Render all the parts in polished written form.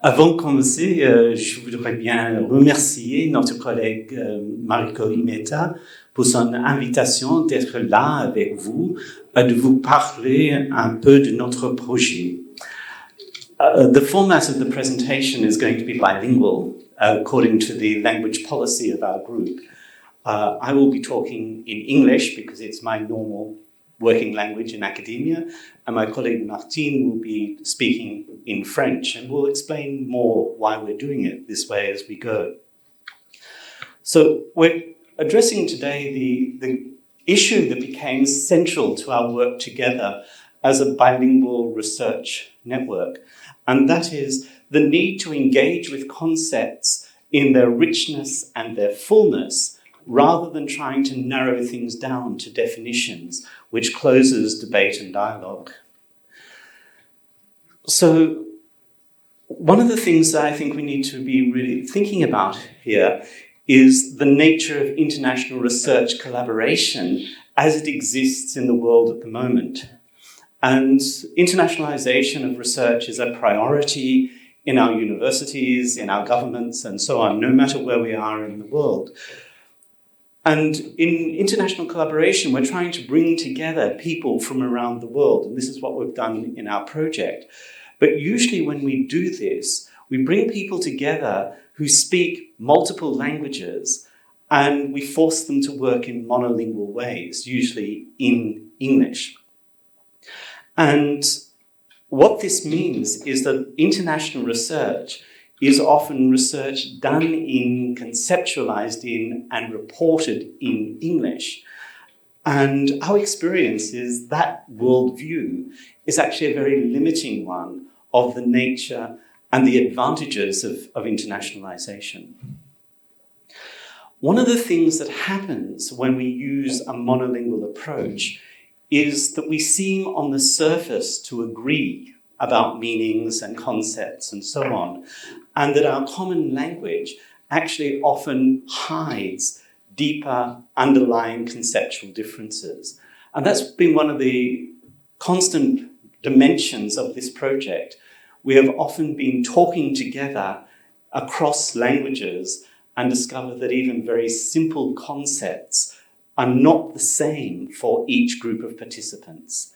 Avant de commencer, je voudrais bien remercier notre collègue Mariko Imeta pour son invitation d'être là avec vous, de vous parler un peu de notre projet. The format of the presentation is going to be bilingual, according to the language policy of our group. I will be talking in English because it's my normal working language in academia, and my colleague Martine will be speaking in French, and we'll explain more why we're doing it this way as we go. So we're addressing today the issue that became central to our work together as a bilingual research network, and that is the need to engage with concepts in their richness and their fullness, rather than trying to narrow things down to definitions, which closes debate and dialogue. So one of the things that I think we need to be really thinking about here is the nature of international research collaboration as it exists in the world at the moment. And internationalization of research is a priority in our universities, in our governments, and so on, no matter where we are in the world. And in international collaboration, we're trying to bring together people from around the world, and this is what we've done in our project. But usually when we do this, we bring people together who speak multiple languages, and we force them to work in monolingual ways, usually in English. And what this means is that international research is often research done in, conceptualized in, and reported in English. And our experience is that worldview is actually a very limiting one of the nature and the advantages of internationalization. One of the things that happens when we use a monolingual approach is that we seem on the surface to agree about meanings and concepts and so on, and that our common language actually often hides deeper underlying conceptual differences. And that's been one of the constant dimensions of this project. We have often been talking together across languages and discovered that even very simple concepts are not the same for each group of participants.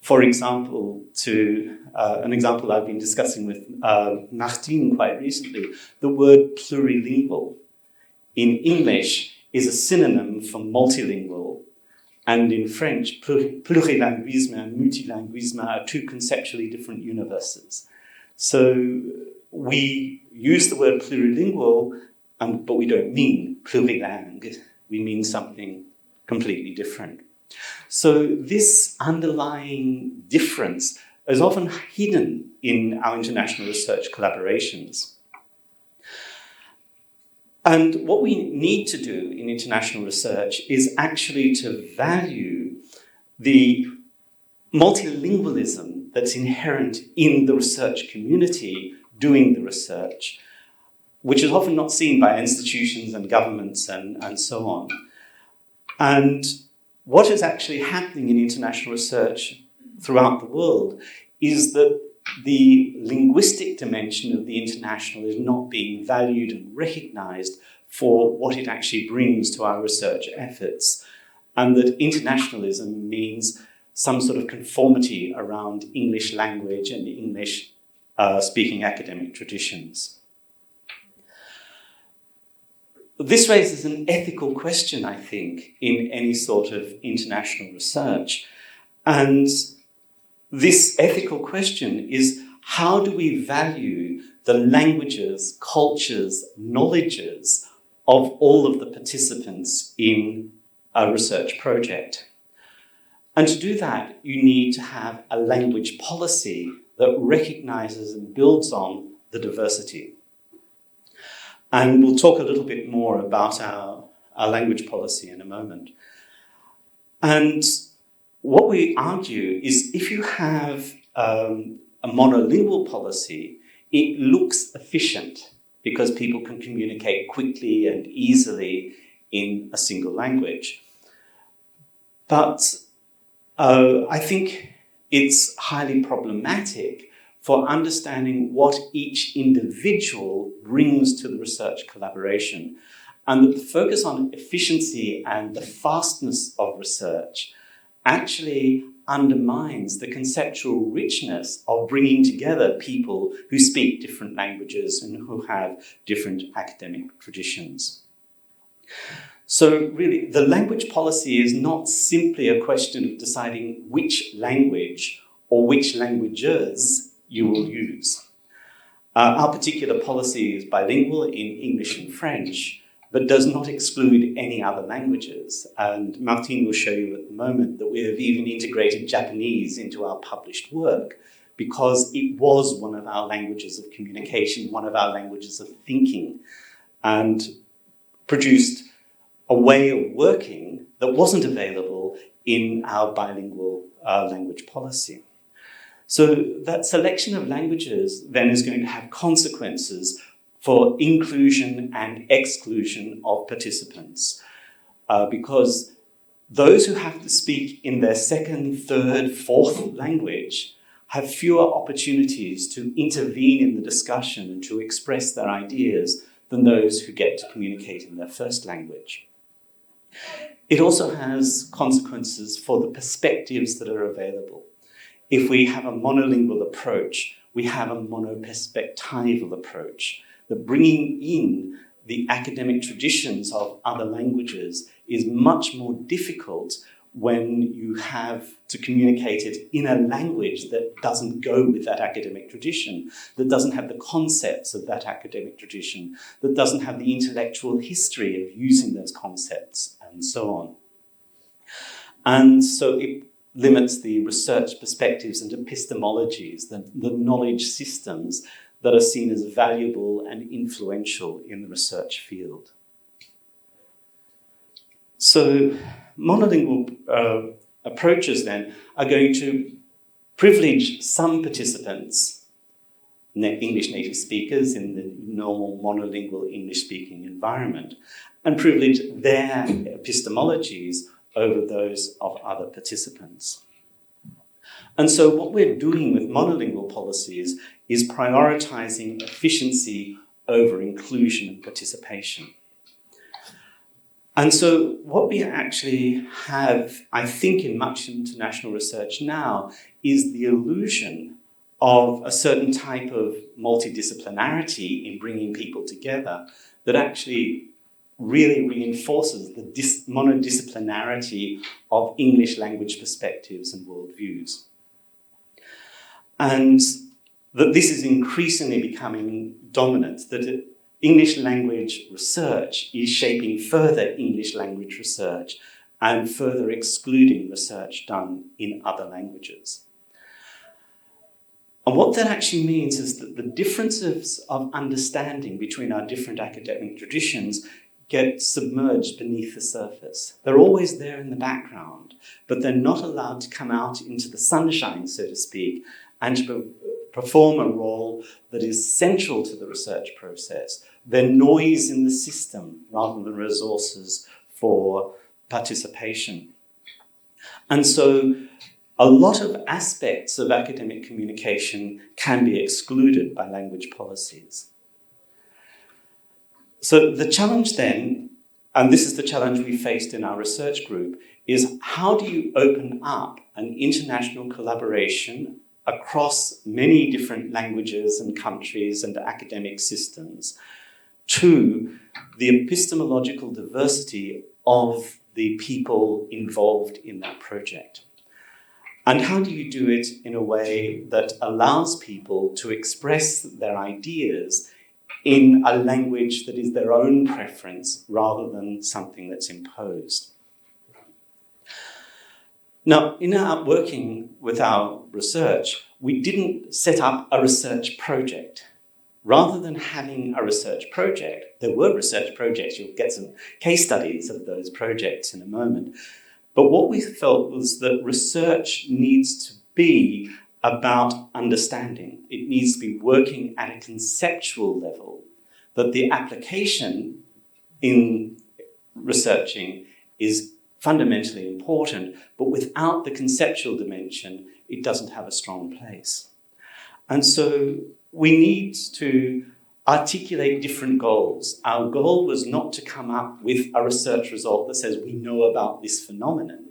For example, an example I've been discussing with Martine quite recently, the word plurilingual in English is a synonym for multilingual, and in French, plurilinguisme and multilinguisme are two conceptually different universes. So we use the word plurilingual, but we don't mean plurilingue. We mean something completely different. So this underlying difference is often hidden in our international research collaborations. And what we need to do in international research is actually to value the multilingualism that's inherent in the research community doing the research, which is often not seen by institutions and governments and so on. And what is actually happening in international research throughout the world is that the linguistic dimension of the international is not being valued and recognized for what it actually brings to our research efforts, and that internationalism means some sort of conformity around English language and English speaking academic traditions. This raises an ethical question, I think, in any sort of international research. And this ethical question is, how do we value the languages, cultures, knowledges of all of the participants in a research project? And to do that, you need to have a language policy that recognizes and builds on the diversity. And we'll talk a little bit more about our language policy in a moment. And what we argue is if you have a monolingual policy, it looks efficient because people can communicate quickly and easily in a single language. But I think it's highly problematic for understanding what each individual brings to the research collaboration. And the focus on efficiency and the fastness of research actually undermines the conceptual richness of bringing together people who speak different languages and who have different academic traditions. So really, the language policy is not simply a question of deciding which language or which languages you will use. Our particular policy is bilingual in English and French, but does not exclude any other languages. And Martine will show you at the moment that we have even integrated Japanese into our published work because it was one of our languages of communication, one of our languages of thinking, and produced a way of working that wasn't available in our bilingual language policy. So that selection of languages then is going to have consequences for inclusion and exclusion of participants, because those who have to speak in their second, third, fourth language have fewer opportunities to intervene in the discussion and to express their ideas than those who get to communicate in their first language. It also has consequences for the perspectives that are available. If we have a monolingual approach, we have a monoperspectival approach. That bringing in the academic traditions of other languages is much more difficult when you have to communicate it in a language that doesn't go with that academic tradition, that doesn't have the concepts of that academic tradition, that doesn't have the intellectual history of using those concepts, and so on. And so it limits the research perspectives and epistemologies, the knowledge systems that are seen as valuable and influential in the research field. So monolingual approaches then are going to privilege some participants, English native speakers in the normal monolingual English-speaking environment, and privilege their epistemologies over those of other participants. And so what we're doing with monolingual policies is prioritizing efficiency over inclusion and participation. And so what we actually have, I think, in much international research now is the illusion of a certain type of multidisciplinarity in bringing people together that actually really reinforces the monodisciplinarity of English language perspectives and worldviews. And that this is increasingly becoming dominant, that English language research is shaping further English language research and further excluding research done in other languages. And what that actually means is that the differences of understanding between our different academic traditions get submerged beneath the surface. They're always there in the background, but they're not allowed to come out into the sunshine, so to speak, and to perform a role that is central to the research process. They're noise in the system rather than resources for participation. And so a lot of aspects of academic communication can be excluded by language policies. So the challenge then, and this is the challenge we faced in our research group, is how do you open up an international collaboration across many different languages and countries and academic systems to the epistemological diversity of the people involved in that project? And how do you do it in a way that allows people to express their ideas in a language that is their own preference rather than something that's imposed? Now, in our working with our research, we didn't set up a research project. Rather than having a research project, there were research projects. You'll get some case studies of those projects in a moment. But what we felt was that research needs to be about understanding. It needs to be working at a conceptual level, that the application in researching is fundamentally important, but without the conceptual dimension, it doesn't have a strong place. And so we need to articulate different goals. Our goal was not to come up with a research result that says we know about this phenomenon.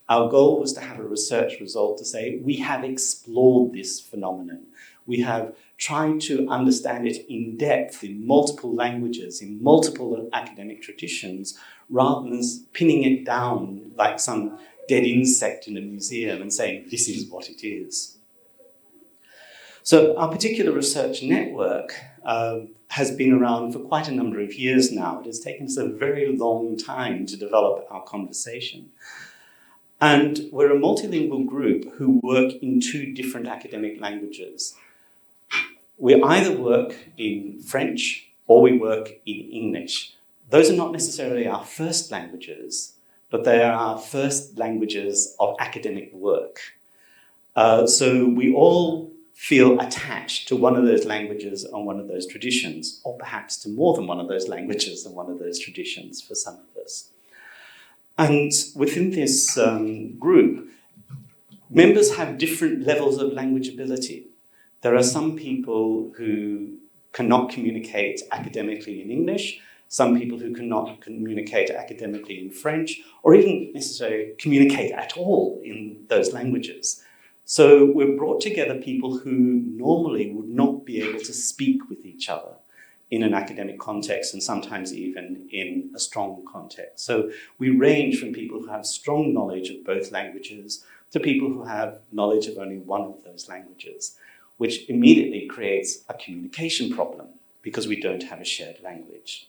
Our goal was to have a research result to say we have explored this phenomenon. We have tried to understand it in depth in multiple languages, in multiple academic traditions, rather than pinning it down like some dead insect in a museum and saying this is what it is. So our particular research network has been around for quite a number of years now. It has taken us a very long time to develop our conversation. And we're a multilingual group who work in 2 different academic languages. We either work in French or we work in English. Those are not necessarily our first languages, but they are our first languages of academic work. So we all feel attached to one of those languages and one of those traditions, or perhaps to more than one of those languages and one of those traditions for some of us. And within this group, members have different levels of language ability. There are some people who cannot communicate academically in English, some people who cannot communicate academically in French, or even necessarily communicate at all in those languages. So we've brought together people who normally would not be able to speak with each other in an academic context and sometimes even in a strong context. So we range from people who have strong knowledge of both languages to people who have knowledge of only one of those languages, which immediately creates a communication problem because we don't have a shared language.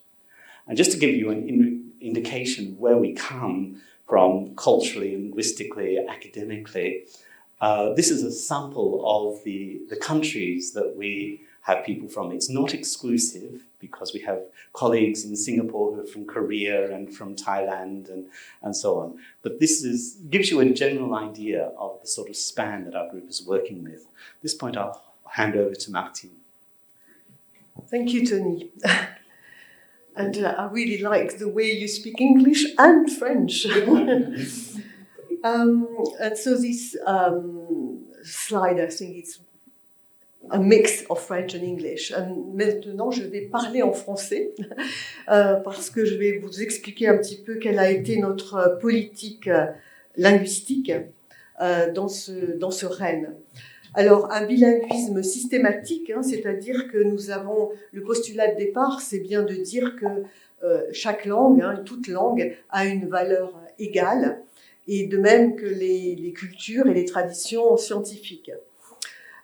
And just to give you an indication of where we come from culturally, linguistically, academically, this is a sample of the countries that we have people from. It's not exclusive because we have colleagues in Singapore who are from Korea and from Thailand and so on. But this gives you a general idea of the sort of span that our group is working with. At this point, I'll hand over to Martine. Thank you, Tony. And I really like the way you speak English and French. And so this slide, I think it's a mix of French and English. Maintenant, je vais parler en français parce que je vais vous expliquer un petit peu quelle a été notre politique linguistique dans ce REN. Alors, un bilinguisme systématique, c'est-à-dire que nous avons le postulat de départ, c'est bien de dire que chaque langue, toute langue, a une valeur égale, et de même que les cultures et les traditions scientifiques.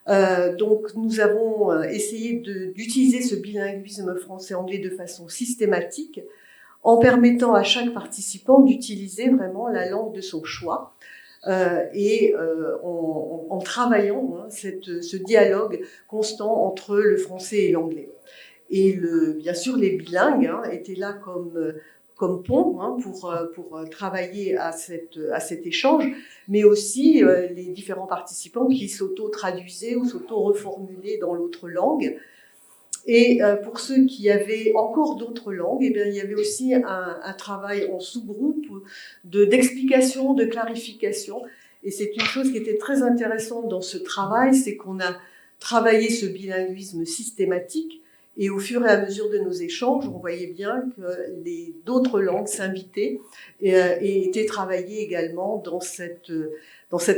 Donc, nous avons essayé d'utiliser ce bilinguisme français-anglais de façon systématique, en permettant à chaque participant d'utiliser vraiment la langue de son choix, et en travaillant ce dialogue constant entre le français et l'anglais. Et bien sûr, les bilingues étaient là comme pont pour travailler à cet échange, mais aussi les différents participants qui s'auto-traduisaient ou s'auto-reformulaient dans l'autre langue. Et pour ceux qui avaient encore d'autres langues, eh bien, il y avait aussi un travail en sous-groupe d'explication, de clarification. Et c'est une chose qui était très intéressante dans ce travail, c'est qu'on a travaillé ce bilinguisme systématique. Et au fur et à mesure de nos échanges, on voyait bien que d'autres langues s'invitaient et étaient travaillées également dans cette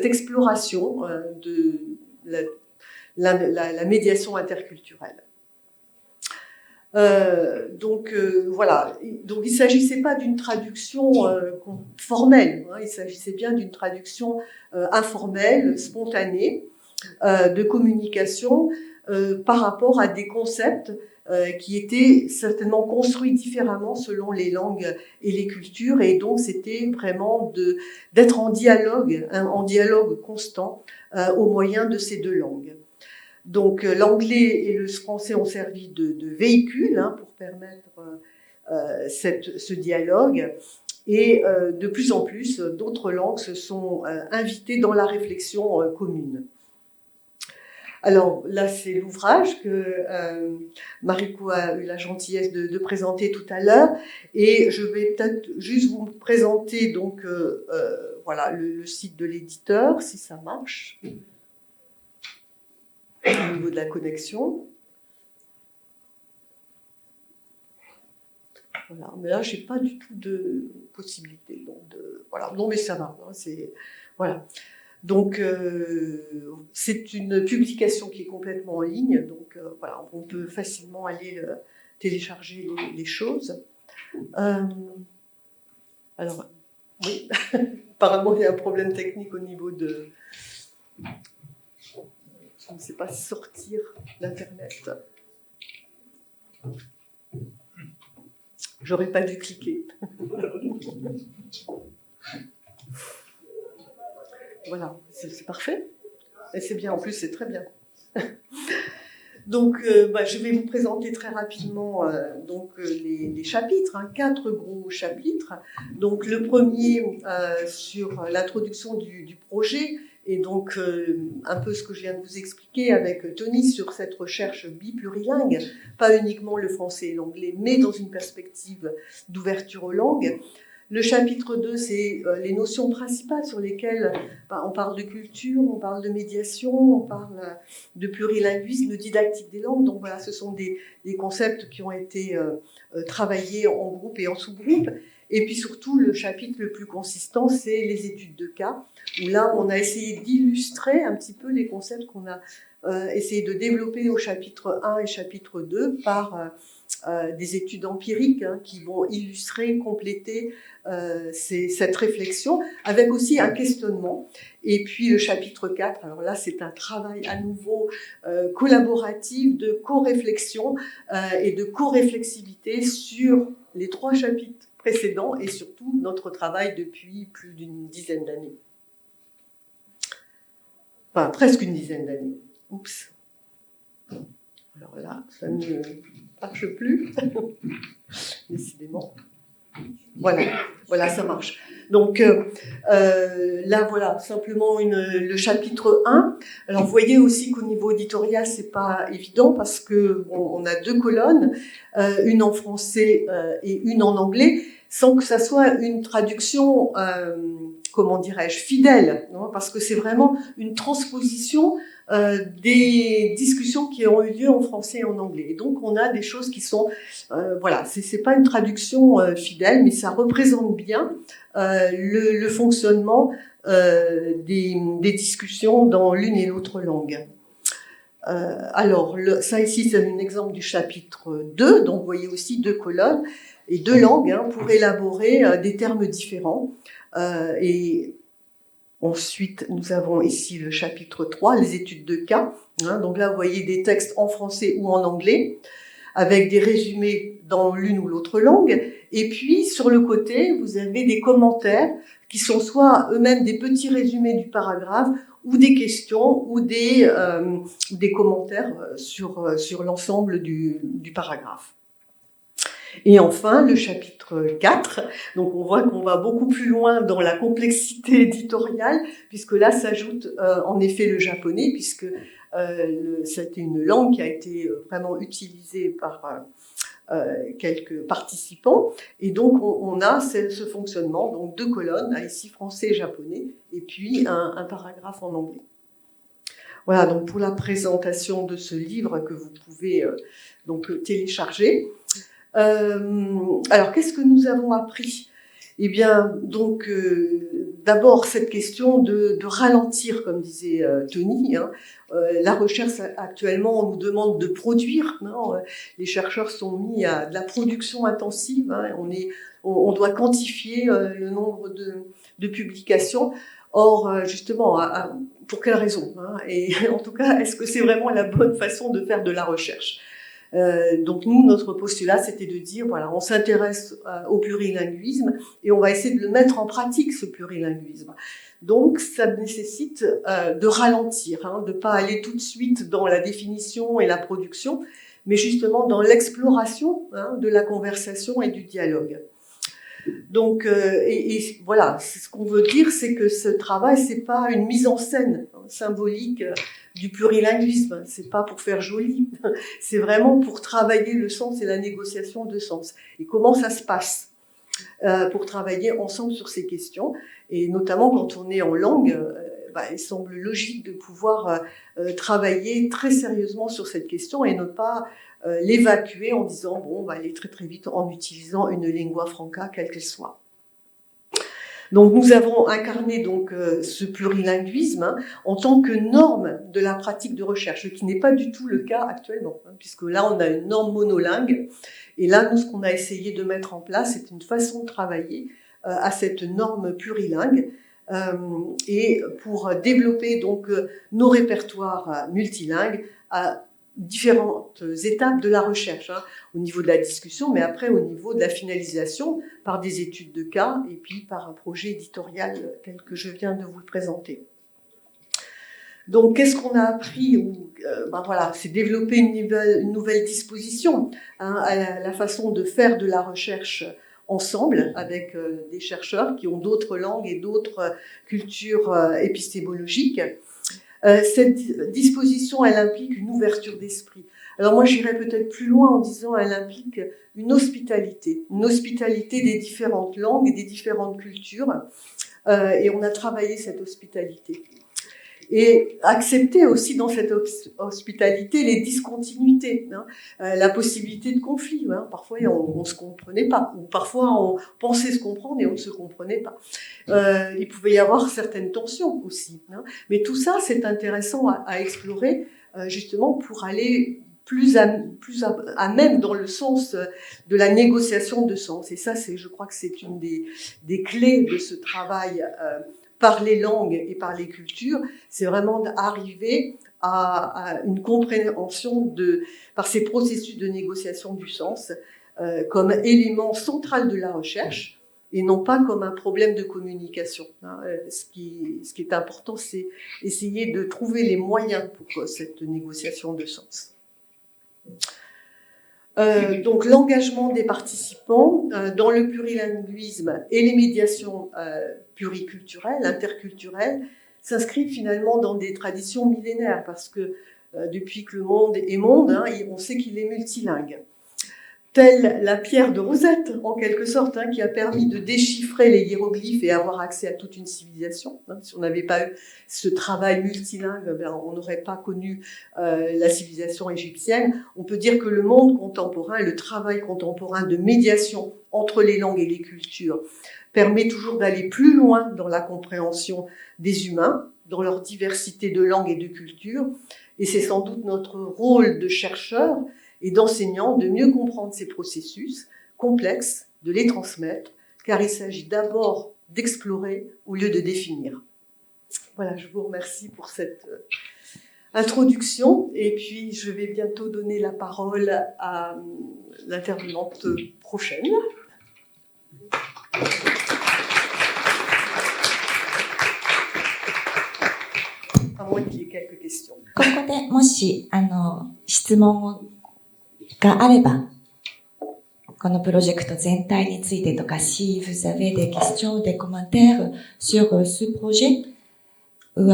exploration de la médiation interculturelle. Donc voilà, donc il ne s'agissait pas d'une traduction formelle, il s'agissait bien d'une traduction informelle, spontanée, de communication par rapport à des concepts qui étaient certainement construits différemment selon les langues et les cultures, et donc c'était vraiment d'être en dialogue constant au moyen de ces 2 langues. Donc l'anglais et le français ont servi de véhicule pour permettre ce dialogue, et de plus en plus d'autres langues se sont invitées dans la réflexion commune. Alors là, c'est l'ouvrage que Mariko a eu la gentillesse de présenter tout à l'heure, et je vais peut-être juste vous présenter donc voilà le site de l'éditeur, si ça marche. au niveau de la connexion. Voilà, mais là, j'ai pas du tout de possibilité. Donc voilà, non, mais ça va. Hein, voilà. Donc, c'est une publication qui est complètement en ligne. Donc, voilà, on peut facilement aller télécharger les choses. Alors, oui, apparemment, il y a un problème technique au niveau de... Je ne sais pas sortir d'Internet. J'aurais pas dû cliquer. Voilà, c'est parfait. Et c'est bien, en plus, c'est très bien. Donc, je vais vous présenter très rapidement les chapitres, 4 gros chapitres. Donc, le premier sur l'introduction du projet, et donc un peu ce que je viens de vous expliquer avec Tony sur cette recherche biplurilingue, pas uniquement le français et l'anglais, mais dans une perspective d'ouverture aux langues. Le chapitre 2, c'est les notions principales sur lesquelles on parle de culture, on parle de médiation, on parle de plurilinguisme, de didactique des langues. Donc voilà, ce sont des concepts qui ont été travaillés en groupe et en sous-groupe. Et puis surtout, le chapitre le plus consistant, c'est les études de cas, où là, on a essayé d'illustrer un petit peu les concepts qu'on a essayé de développer au chapitre 1 et chapitre 2 par des études empiriques qui vont illustrer, compléter cette réflexion, avec aussi un questionnement. Et puis le chapitre 4, alors là c'est un travail à nouveau collaboratif de co-réflexion et de co-réflexivité sur les 3 chapitres précédents et surtout notre travail depuis plus d'une dizaine d'années. Enfin, presque une dizaine d'années. Oups. Alors là, ça ne marche plus, décidément. Voilà, ça marche. Donc là, voilà, simplement le chapitre 1. Alors, vous voyez aussi qu'au niveau éditorial, c'est pas évident parce que on a 2 colonnes, une en français et une en anglais, sans que ça soit une traduction, comment dirais-je, fidèle, non, parce que c'est vraiment une transposition des discussions qui ont eu lieu en français et en anglais. Et donc, on a des choses qui sont... voilà, c'est pas une traduction fidèle, mais ça représente bien le fonctionnement des discussions dans l'une et l'autre langue. Alors, ça ici, c'est un exemple du chapitre 2. Donc, vous voyez aussi 2 colonnes et 2 langues pour élaborer des termes différents. Et ensuite, nous avons ici le chapitre 3, les études de cas. Donc là, vous voyez des textes en français ou en anglais, avec des résumés dans l'une ou l'autre langue. Et puis, sur le côté, vous avez des commentaires qui sont soit eux-mêmes des petits résumés du paragraphe, ou des questions, ou des commentaires sur l'ensemble du paragraphe. Et enfin, le chapitre 4, donc on voit qu'on va beaucoup plus loin dans la complexité éditoriale, puisque là s'ajoute en effet le japonais, puisque c'était une langue qui a été vraiment utilisée par quelques participants. Et donc on a ce fonctionnement, donc 2 colonnes, ici français et japonais, et puis un paragraphe en anglais. Voilà, donc pour la présentation de ce livre que vous pouvez donc télécharger. Alors, qu'est-ce que nous avons appris? Eh bien, donc, d'abord, cette question de ralentir, comme disait Tony. La recherche, actuellement, on nous demande de produire. Les chercheurs sont mis à de la production intensive. On doit quantifier le nombre de publications. Or, justement, pour quelle raison? Et en tout cas, est-ce que c'est vraiment la bonne façon de faire de la recherche? Donc nous, notre postulat, c'était de dire, voilà, on s'intéresse au plurilinguisme et on va essayer de le mettre en pratique, ce plurilinguisme. Donc ça nécessite de ralentir, de ne pas aller tout de suite dans la définition et la production, mais justement dans l'exploration de la conversation et du dialogue. Donc, et voilà, ce qu'on veut dire, c'est que ce travail, c'est pas une mise en scène symbolique du plurilinguisme, c'est pas pour faire joli, c'est vraiment pour travailler le sens et la négociation de sens. Et comment ça se passe pour travailler ensemble sur ces questions, et notamment quand on est en langue, il semble logique de pouvoir travailler très sérieusement sur cette question et ne pas l'évacuer en disant bon, on va aller très très vite en utilisant une lingua franca quelle qu'elle soit. Donc nous avons incarné donc ce plurilinguisme en tant que norme de la pratique de recherche, ce qui n'est pas du tout le cas actuellement, puisque là on a une norme monolingue et là nous ce qu'on a essayé de mettre en place c'est une façon de travailler à cette norme plurilingue et pour développer donc nos répertoires multilingues à différentes étapes de la recherche, au niveau de la discussion, mais après au niveau de la finalisation par des études de cas et puis par un projet éditorial tel que je viens de vous le présenter. Donc, qu'est-ce qu'on a appris? Voilà, c'est développer une nouvelle disposition à la façon de faire de la recherche ensemble avec des chercheurs qui ont d'autres langues et d'autres cultures épistémologiques. Cette disposition, elle implique une ouverture d'esprit. Alors moi, j'irais peut-être plus loin en disant elle implique une hospitalité des différentes langues et des différentes cultures. Et on a travaillé cette hospitalité. Et accepter aussi dans cette hospitalité les discontinuités, la possibilité de conflit. Parfois, on ne se comprenait pas, ou parfois on pensait se comprendre et on ne se comprenait pas. Il pouvait y avoir certaines tensions aussi. Mais tout ça, c'est intéressant à explorer, justement pour aller plus à même dans le sens de la négociation de sens. Et ça, je crois que c'est une des clés de ce travail par les langues et par les cultures, c'est vraiment d'arriver à une compréhension par ces processus de négociation du sens comme élément central de la recherche et non pas comme un problème de communication. Ce qui est important, c'est essayer de trouver les moyens pour cette négociation de sens. Donc l'engagement des participants dans le plurilinguisme et les médiations pluriculturelles, interculturelles, s'inscrivent finalement dans des traditions millénaires parce que depuis que le monde est monde, on sait qu'il est multilingue. Telle la pierre de Rosette, en quelque sorte, qui a permis de déchiffrer les hiéroglyphes et avoir accès à toute une civilisation. Si on n'avait pas eu ce travail multilingue, on n'aurait pas connu la civilisation égyptienne. On peut dire que le monde contemporain, le travail contemporain de médiation entre les langues et les cultures permet toujours d'aller plus loin dans la compréhension des humains, dans leur diversité de langues et de cultures. Et c'est sans doute notre rôle de chercheur et d'enseignants de mieux comprendre ces processus complexes, de les transmettre, car il s'agit d'abord d'explorer au lieu de définir. Voilà, je vous remercie pour cette introduction, et puis je vais bientôt donner la parole à l'intervenante prochaine. À moins qu'il y ait quelques questions. ここでもし質問があれば、このプロジェクト全体についてとか、si vous avez des questions, des commentaires sur ce projet, ou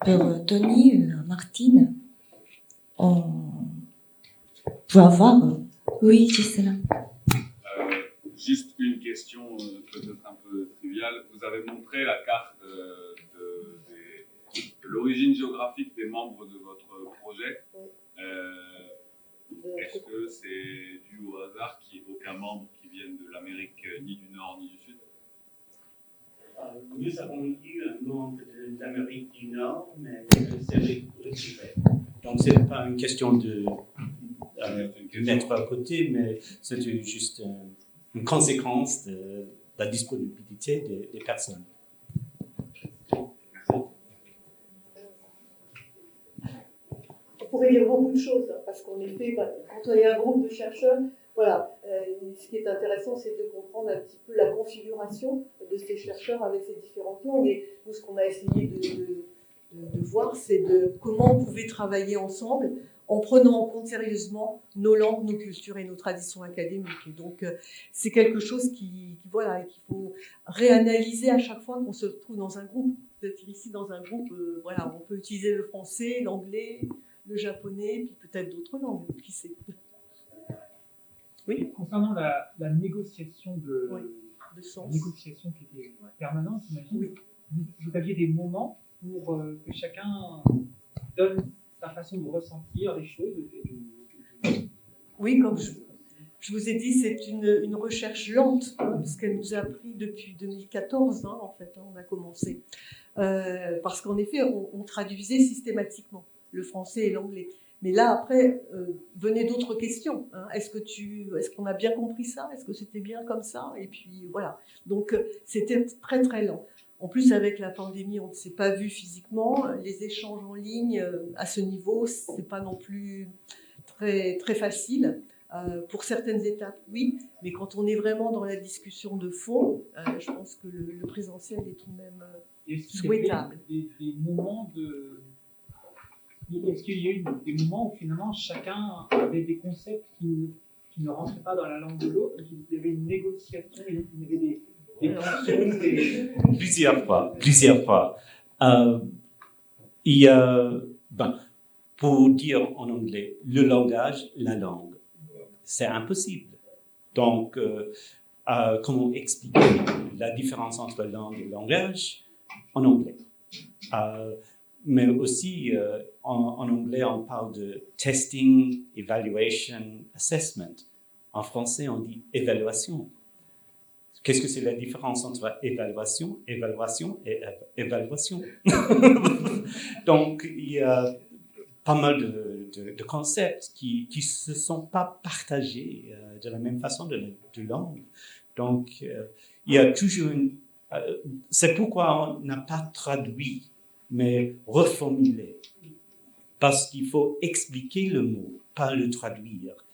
pour Tony ou Martine, on peut avoir. Oui, Gisela. Juste une question peut-être un peu triviale. Vous avez montré la carte de l'origine géographique des membres de votre projet. Est-ce que c'est dû au hasard qu'il n'y ait aucun membre qui vienne de l'Amérique ni du Nord ni du Sud? Nous avons eu un membre d'Amérique du Nord, mais c'est retiré. Donc ce n'est pas une question de mettre à côté, mais c'est juste une conséquence de la disponibilité des personnes. On pourrait dire beaucoup de choses, parce qu'en effet, quand il y a un groupe de chercheurs, voilà, ce qui est intéressant, c'est de comprendre un petit peu la configuration de ces chercheurs avec ces différentes langues. Et nous, ce qu'on a essayé de voir, c'est comment on pouvait travailler ensemble en prenant en compte sérieusement nos langues, nos cultures et nos traditions académiques. Et donc, c'est quelque chose qu'il faut réanalyser à chaque fois qu'on se retrouve dans un groupe. Peut-être ici, dans un groupe, on peut utiliser le français, l'anglais, le japonais, puis peut-être d'autres langues, qui sait. Oui. Concernant la négociation de sens. Négociation qui était permanente, j'imagine. Oui. Vous aviez des moments pour que chacun donne sa façon de ressentir les choses. Oui, comme je vous ai dit, c'est une recherche lente, hein, parce qu'elle nous a pris depuis 2014, hein, en fait, hein, on a commencé. Parce qu'en effet, on traduisait systématiquement le français et l'anglais. Mais là, après, venaient d'autres questions. Hein. Est-ce qu'on a bien compris ça? Est-ce que c'était bien comme ça? Et puis, voilà. Donc, c'était très, très lent. En plus, avec la pandémie, on ne s'est pas vu physiquement. Les échanges en ligne, à ce niveau, c'est pas non plus très, très facile. Pour certaines étapes, oui. Mais quand on est vraiment dans la discussion de fond, je pense que le présentiel est tout de même souhaitable. Des moments de... Est-ce qu'il y a eu des moments où finalement chacun avait des concepts qui ne rentraient pas dans la langue de l'autre, qu'il y avait une négociation, il y avait des tensions, Plusieurs fois. Il y a, pour dire en anglais, le langage, la langue, c'est impossible. Donc, comment expliquer la différence entre la langue et le langage en anglais? Mais aussi, en anglais, on parle de testing, evaluation, assessment. En français, on dit évaluation. Qu'est-ce que c'est la différence entre évaluation et évaluation? Donc, il y a pas mal de concepts qui ne se sont pas partagés de la même façon de langue. Donc, il y a toujours c'est pourquoi on n'a pas traduit, mais reformulé. Parce qu'il faut expliquer le mot, pas le traduire.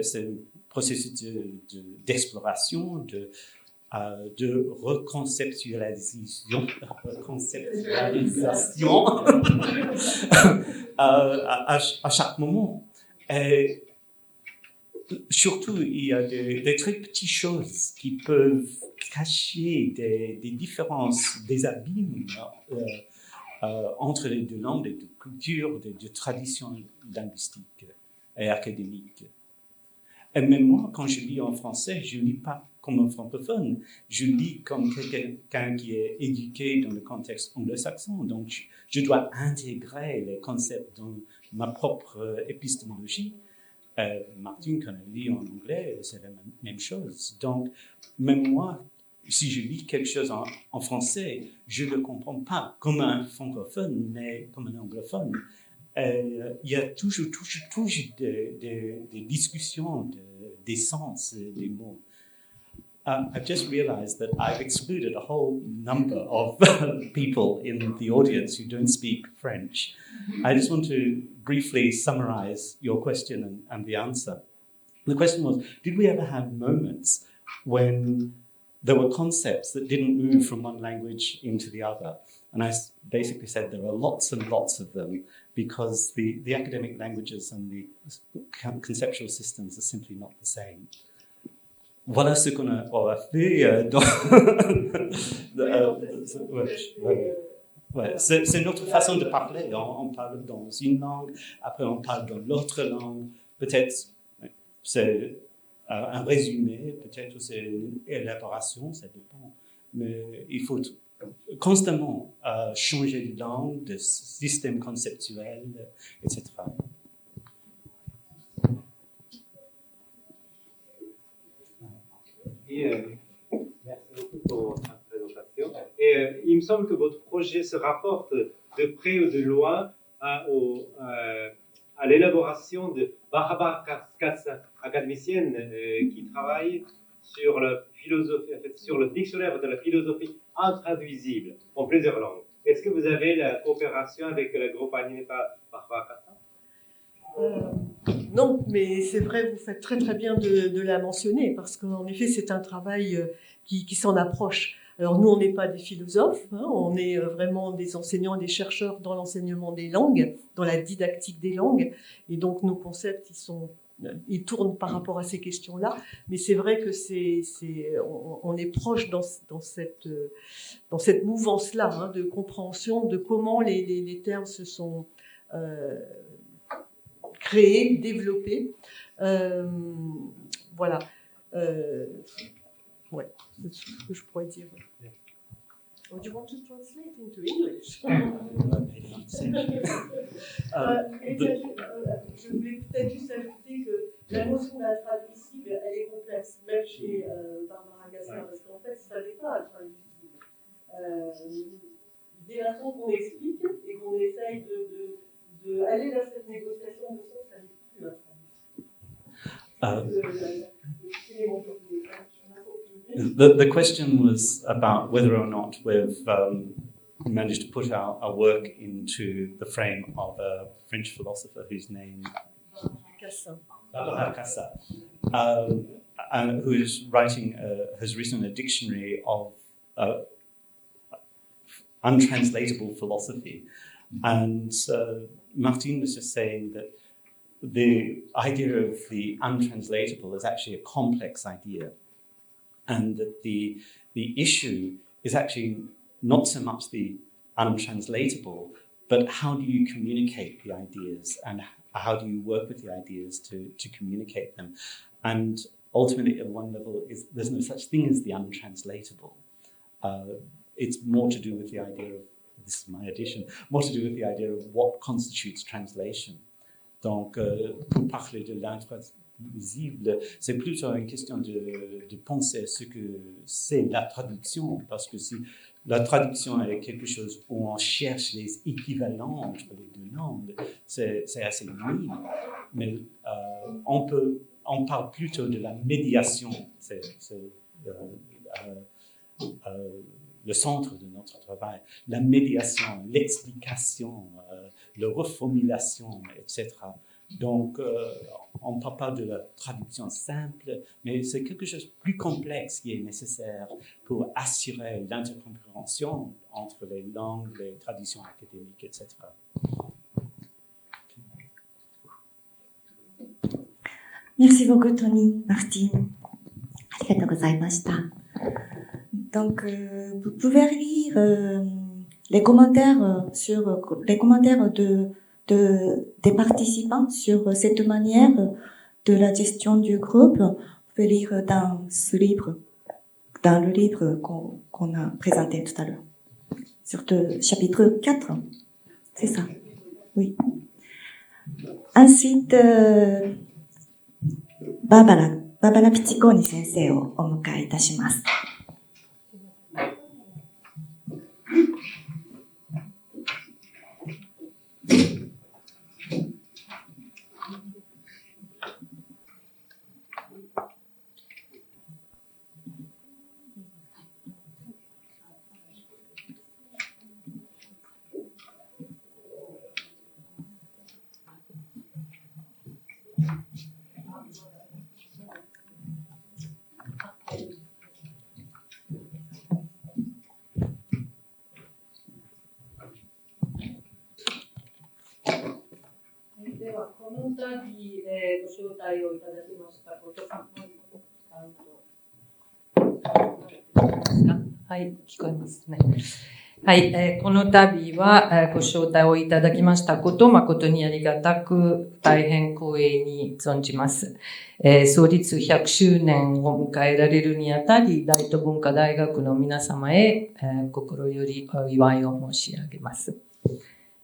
C'est un processus d'exploration, de reconceptualisation à chaque moment. Et surtout, il y a des très petites choses qui peuvent cacher des différences, des abîmes entre les deux langues, les deux cultures, les deux traditions linguistiques et académiques. Et même moi, quand je lis en français, je ne lis pas comme un francophone, je lis comme quelqu'un qui est éduqué dans le contexte anglo-saxon. Donc, je dois intégrer les concepts dans ma propre épistémologie. Martin, quand elle lit en anglais, c'est la même chose. Donc, même moi, si je lis quelque chose en français, je ne le comprends pas comme un francophone, mais comme un anglophone. Il y a toujours des discussions des sens des mots. I've just realized that I've excluded a whole number of people in the audience who don't speak French. I just want to briefly summarize your question and the answer. The question was, did we ever have moments when there were concepts that didn't move from one language into the other? And I basically said there are lots and lots of them because the academic languages and the conceptual systems are simply not the same. Voilà ce qu'on a fait dans... c'est notre façon de parler. On parle dans une langue, après on parle dans l'autre langue. Peut-être c'est un résumé, peut-être c'est une élaboration, ça dépend. Mais il faut constamment changer de langue, de système conceptuel, etc. Merci beaucoup pour votre présentation. Et il me semble que votre projet se rapporte de près ou de loin à l'élaboration de Barabas académicienne qui travaille sur la philosophie, en fait, sur le dictionnaire de la philosophie intraduisible en plusieurs langues. Est-ce que vous avez la coopération avec le groupe animé par Barabas? Non, mais c'est vrai, vous faites très très bien de la mentionner, parce qu'en effet, c'est un travail qui s'en approche. Alors nous, on n'est pas des philosophes, hein, on est vraiment des enseignants, des chercheurs dans l'enseignement des langues, dans la didactique des langues, et donc nos concepts, ils tournent par rapport à ces questions-là, mais c'est vrai que on est proche dans cette mouvance-là, hein, de compréhension de comment les termes se sont créés, développés. Voilà. Ouais, c'est ce que je pourrais dire. Or do you want to translate into English? Je voulais peut-être juste ajouter que la notion d'intraduisible, elle est complexe, même chez Barbara Gassin, parce qu'en fait, ça n'est pas intraduisible. Dès l'instant qu'on explique et qu'on essaye d'aller vers cette négociation de sens, ça n'est plus intraduisible. The question was about whether or not we've managed to put our work into the frame of a French philosopher whose name Barbara Gassin, and who is has written a dictionary of untranslatable philosophy. And Martine was just saying that the idea of the untranslatable is actually a complex idea. And that the issue is actually not so much the untranslatable, but how do you communicate the ideas and how do you work with the ideas to communicate them? And ultimately, at one level, there's no such thing as the untranslatable. It's more to do with the idea of, this is my addition, more to do with the idea of what constitutes translation. Donc, pour parler de l'intranslatable, c'est plutôt une question de penser ce que c'est la traduction, parce que si la traduction est quelque chose où on cherche les équivalents entre les deux langues, c'est assez nul. Mais on parle plutôt de la médiation, c'est le centre de notre travail, la médiation, l'explication, la reformulation, etc. Donc, on ne parle pas de la traduction simple, mais c'est quelque chose de plus complexe qui est nécessaire pour assurer l'intercompréhension entre les langues, les traditions académiques, etc. Merci beaucoup, Tony, Martine. ありがとうございました。Donc, vous pouvez lire les commentaires des participants sur cette manière de la gestion du groupe. Vous pouvez lire dans le livre qu'on a présenté tout à l'heure. Sur le chapitre 4. C'est ça. Oui. Ensuite, Barbara Pizziconi 先生をお迎えいたします。この度、ご招待をいただきましたこと、はい、聞こえますね。はい、この度はご招待をいただきましたこと、誠にありがたく、大変光栄に存じます。創立100周年を迎えられるにあたり、大東文化大学の皆様へ、心よりお祝いを申し上げます。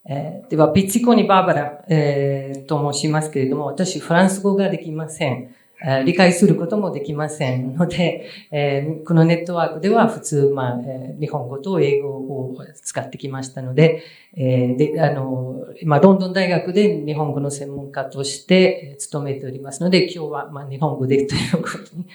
では、ピッチコニバーバラ、と申しますけれども、私、フランス語ができません。理解することもできませんので、このネットワークでは普通、日本語と英語を使ってきましたので、ロンドン大学で日本語の専門家として勤めておりますので、今日は日本語でということに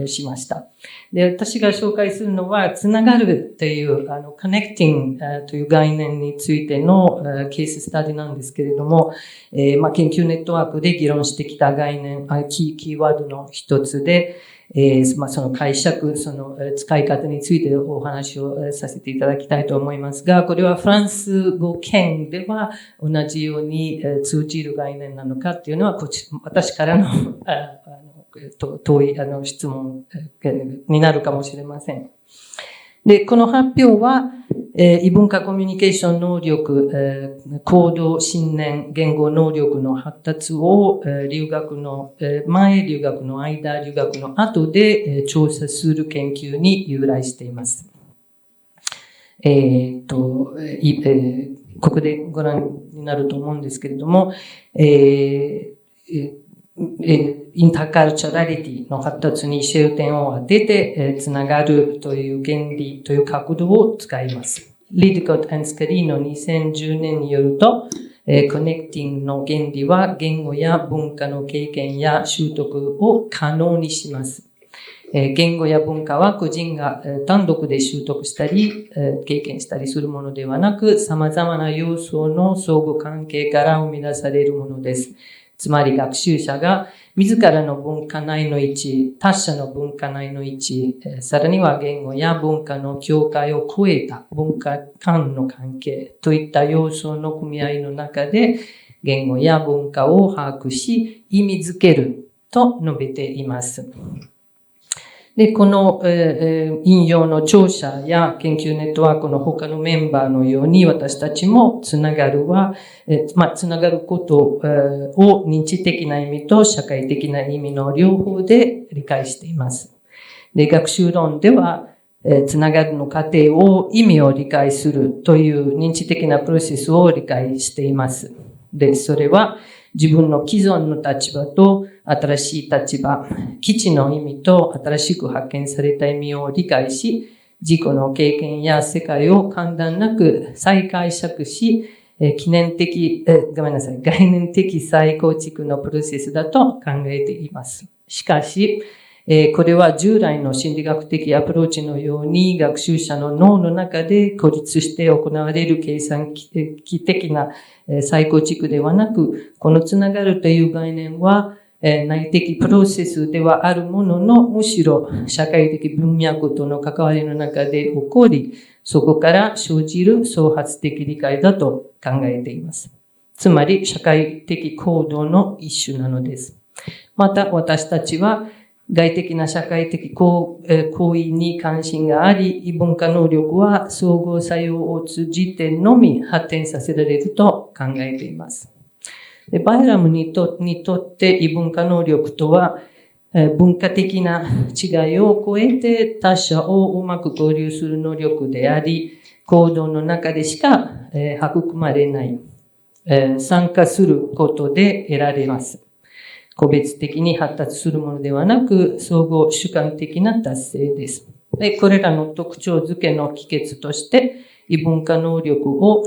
しました。で、私が紹介するのは、つながるという、connecting という概念についてのケーススタディなんですけれども、研究ネットワークで議論してきた概念、キーワードの一つで、その解釈、その使い方についてお話をさせていただきたいと思いますが、これはフランス語圏では同じように通じる概念なのかっていうのは、私からの遠い質問になるかもしれません。で、この発表は、異文化コミュニケーション能力、行動、信念、言語能力の発達を、留学の前、留学の間、留学の後で調査する研究に由来しています。ここでご覧になると思うんですけれども、インターカルチャラリティの発達に焦点を当てて、つながるという原理という角度を使います。Liddicoat and Scalini の2010年によると、コネクティングの原理は言語や文化の経験や習得を可能にします。言語や文化は個人が単独で習得したり、経験したりするものではなく、様々な要素の相互関係から生み出されるものです。つまり学習者が自らの文化内の位置、他者の文化内の位置、さらには言語や文化の境界を超えた文化間の関係といった要素の組み合いの中で言語や文化を把握し意味づけると述べています。で、この、引用の著者や研究ネットワークの他のメンバーのように私たちもつながることを認知的な意味と社会的な意味の両方で理解しています。で、学習論では、つながるの過程を意味を理解するという認知的なプロセスを理解しています。で、それは自分の既存の立場と新しい立場、基地の意味と新しく発見された意味を理解し、自己の経験や世界を間断なく再解釈し、概念的再構築のプロセスだと考えています。しかし、これは従来の心理学的アプローチのように学習者の脳の中で孤立して行われる計算機的な再構築ではなく、このつながるという概念は内的プロセスではあるものの、むしろ社会的文脈との関わりの中で起こり、そこから生じる創発的理解だと考えています。つまり社会的行動の一種なのです。また私たちは外的な社会的行為に関心があり、異文化能力は相互作用を通じてのみ発展させられると考えています。バイラムにとって異文化能力とは、文化的な違いを超えて他者をうまく交流する能力であり、行動の中でしか育まれない、参加することで得られます。個別的に発達するものではなく、総合主観的な達成です。これらの特徴づけの帰結として、異文化能力を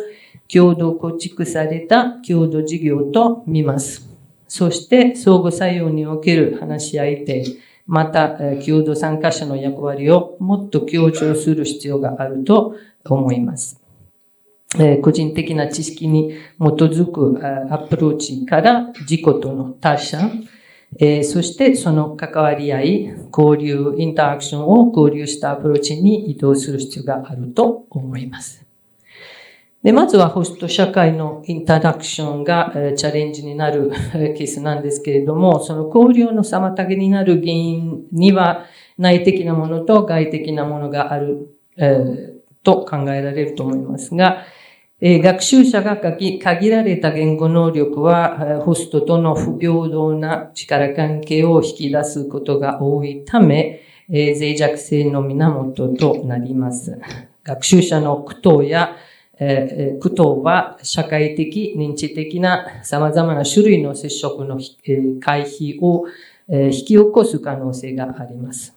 共同構築された共同事業と見ます。そして相互作用における話し相手、また共同参加者の役割をもっと強調する必要があると思います。個人的な知識に基づくアプローチから自己との他者、そしてその関わり合い、交流、インタラクションを交流したアプローチに移動する必要があると思います。で、まずはホスト社会のインタラクションがチャレンジになるケースなんですけれども、その交流の妨げになる原因には内的なものと外的なものがあると考えられると思いますが、学習者が限られた言語能力はホストとの不平等な力関係を引き出すことが多いため、脆弱性の源となります。学習者の苦闘は社会的、認知的な様々な種類の接触の回避を引き起こす可能性があります。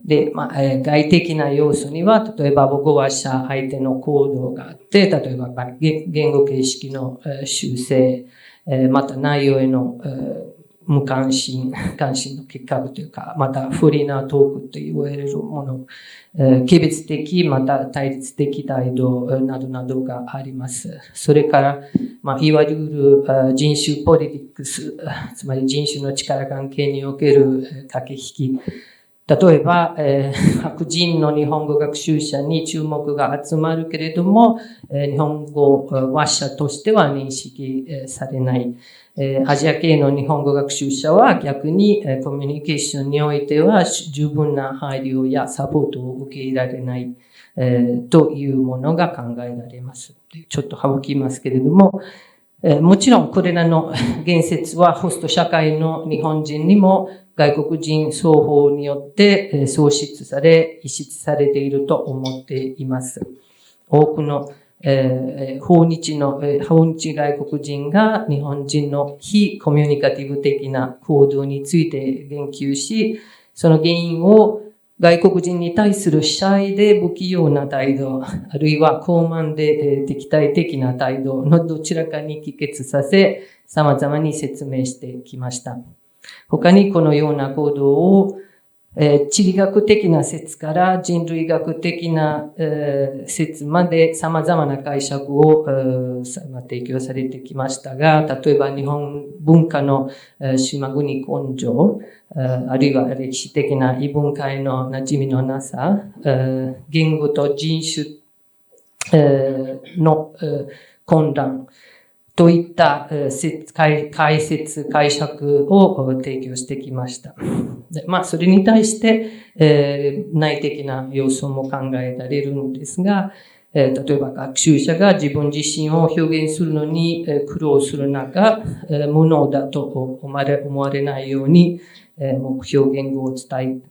で、外的な要素には、例えば母語話者相手の行動があって、例えば言語形式の修正、また内容への無関心の結果というか、またフリーなトークと言われるもの、軽蔑的、また対立的態度などなどがあります。それから、いわゆる人種ポリティクス、つまり人種の力関係における駆け引き、例えば、白人の日本語学習者に注目が集まるけれども、日本語話者としては認識されない。アジア系の日本語学習者は逆にコミュニケーションにおいては十分な配慮やサポートを受け入れられない、というものが考えられます。ちょっと省きますけれども、もちろんこれらの言説はホスト社会の日本人にも外国人双方によって創出され、意識されていると思っています。多くの訪日外国人が日本人の非コミュニカティブ的な行動について言及し、その原因を外国人に対するシャイで不器用な態度、あるいは高慢で敵対的な態度のどちらかに帰結させ、様々に説明してきました。他にこのような行動を地理学的な説から人類学的な説まで様々な解釈を提供されてきましたが、例えば日本文化の島国根性、あるいは歴史的な異文化への馴染みのなさ、言語と人種の混乱といった解説、解釈を提供してきました。でそれに対して、内的な要素も考えられるんですが、例えば学習者が自分自身を表現するのに苦労する中、無能だと思われないように、目標言語を使い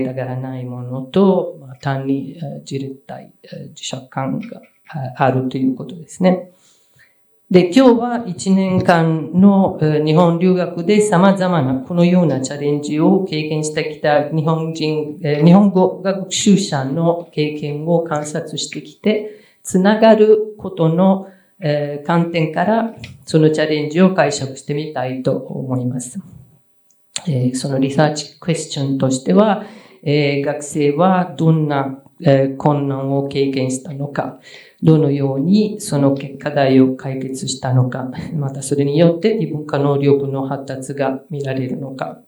たがらないものと、単に自立体、自主感があるということですね。で、今日は1年間の日本留学で様々なこのようなチャレンジを経験してきた日本語学習者の経験を観察してきて、つながることの観点からそのチャレンジを解釈してみたいと思います。そのリサーチクエスチョンとしては、学生はどんな困難を経験したのか、どのようにその課題を解決したのか、またそれによって異文化能力の発達が見られるのか、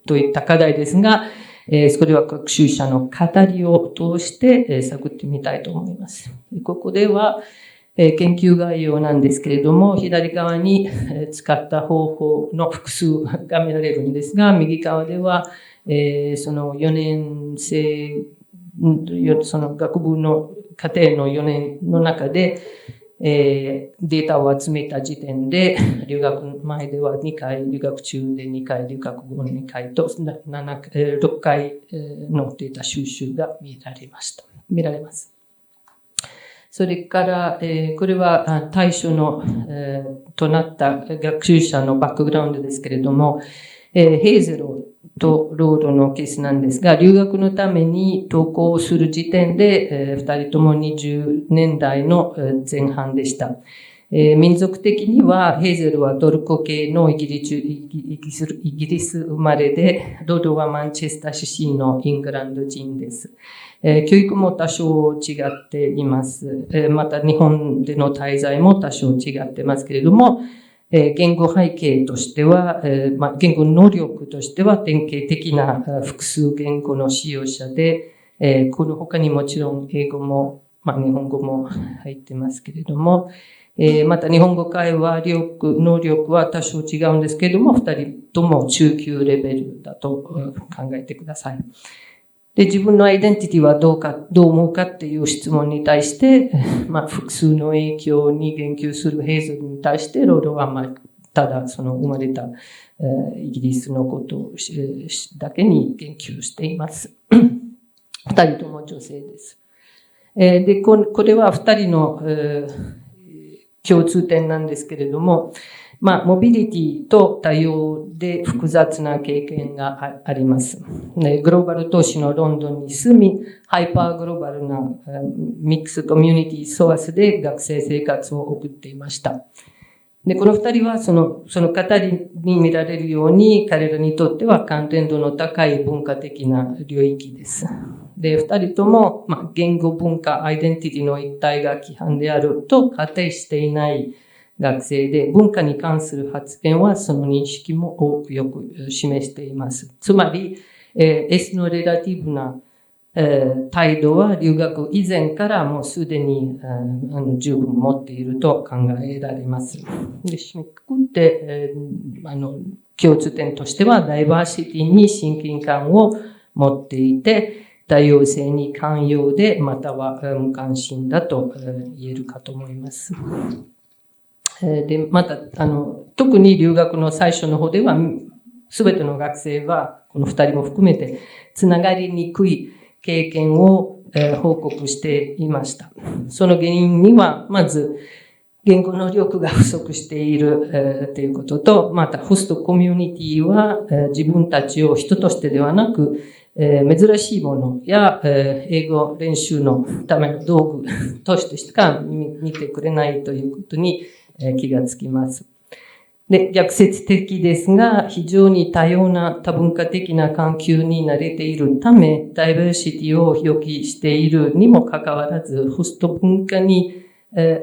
といった課題ですが、それは学習者の語りを通して探ってみたいと思います。ここでは研究概要なんですけれども、左側に使った方法の複数が見られるんですが、右側ではその4年生、その学部の課程の4年の中で、データを集めた時点で、留学前では2回、留学中で2回、留学後2回と6回のデータ収集が見られます。それから、これは対象の、となった学習者のバックグラウンドですけれども、ヘイゼルとロードのケースなんですが、留学のために渡航する時点で、2人とも20年代の前半でした。民族的には、ヘイゼルはトルコ系のイギリス生まれで、ロードはマンチェスター出身のイングランド人です。教育も多少違っています。また日本での滞在も多少違ってますけれども、言語背景としては、言語能力としては典型的な複数言語の使用者で、この他にもちろん英語も、日本語も入ってますけれども、また日本語会話能力は多少違うんですけれども、二人とも中級レベルだと考えてください。で、自分のアイデンティティはどう思うかっていう質問に対して、複数の影響に言及するヘイゼルに対して、ロードはただその生まれたイギリスのことだけに言及しています。二人とも女性です。で、これは二人の共通点なんですけれども、モビリティと多様で複雑な経験があります。グローバル都市のロンドンに住み、ハイパーグローバルなミックスコミュニティソースで学生生活を送っていました。で、この二人はその語りに見られるように、彼らにとっては関連度の高い文化的な領域です。で、二人とも、言語文化、アイデンティティの一体が規範であると仮定していない学生で、文化に関する発言はその認識もよく示しています。つまり、S のレラティブな態度は留学以前からもうすでに十分持っていると考えられます。で、締めくくって、共通点としてはダイバーシティに親近感を持っていて、多様性に寛容で、または無関心だと言えるかと思います。で、また、特に留学の最初の方では、すべての学生は、この二人も含めて、つながりにくい経験を報告していました。その原因には、まず、言語能力が不足している、ということと、またホストコミュニティは、自分たちを人としてではなく、珍しいものや、英語練習のための道具としてしか見てくれないということに、気がつきます。で、逆説的ですが、非常に多様な多文化的な環境に慣れているため、ダイバーシティを表記しているにもかかわらず、ホスト文化に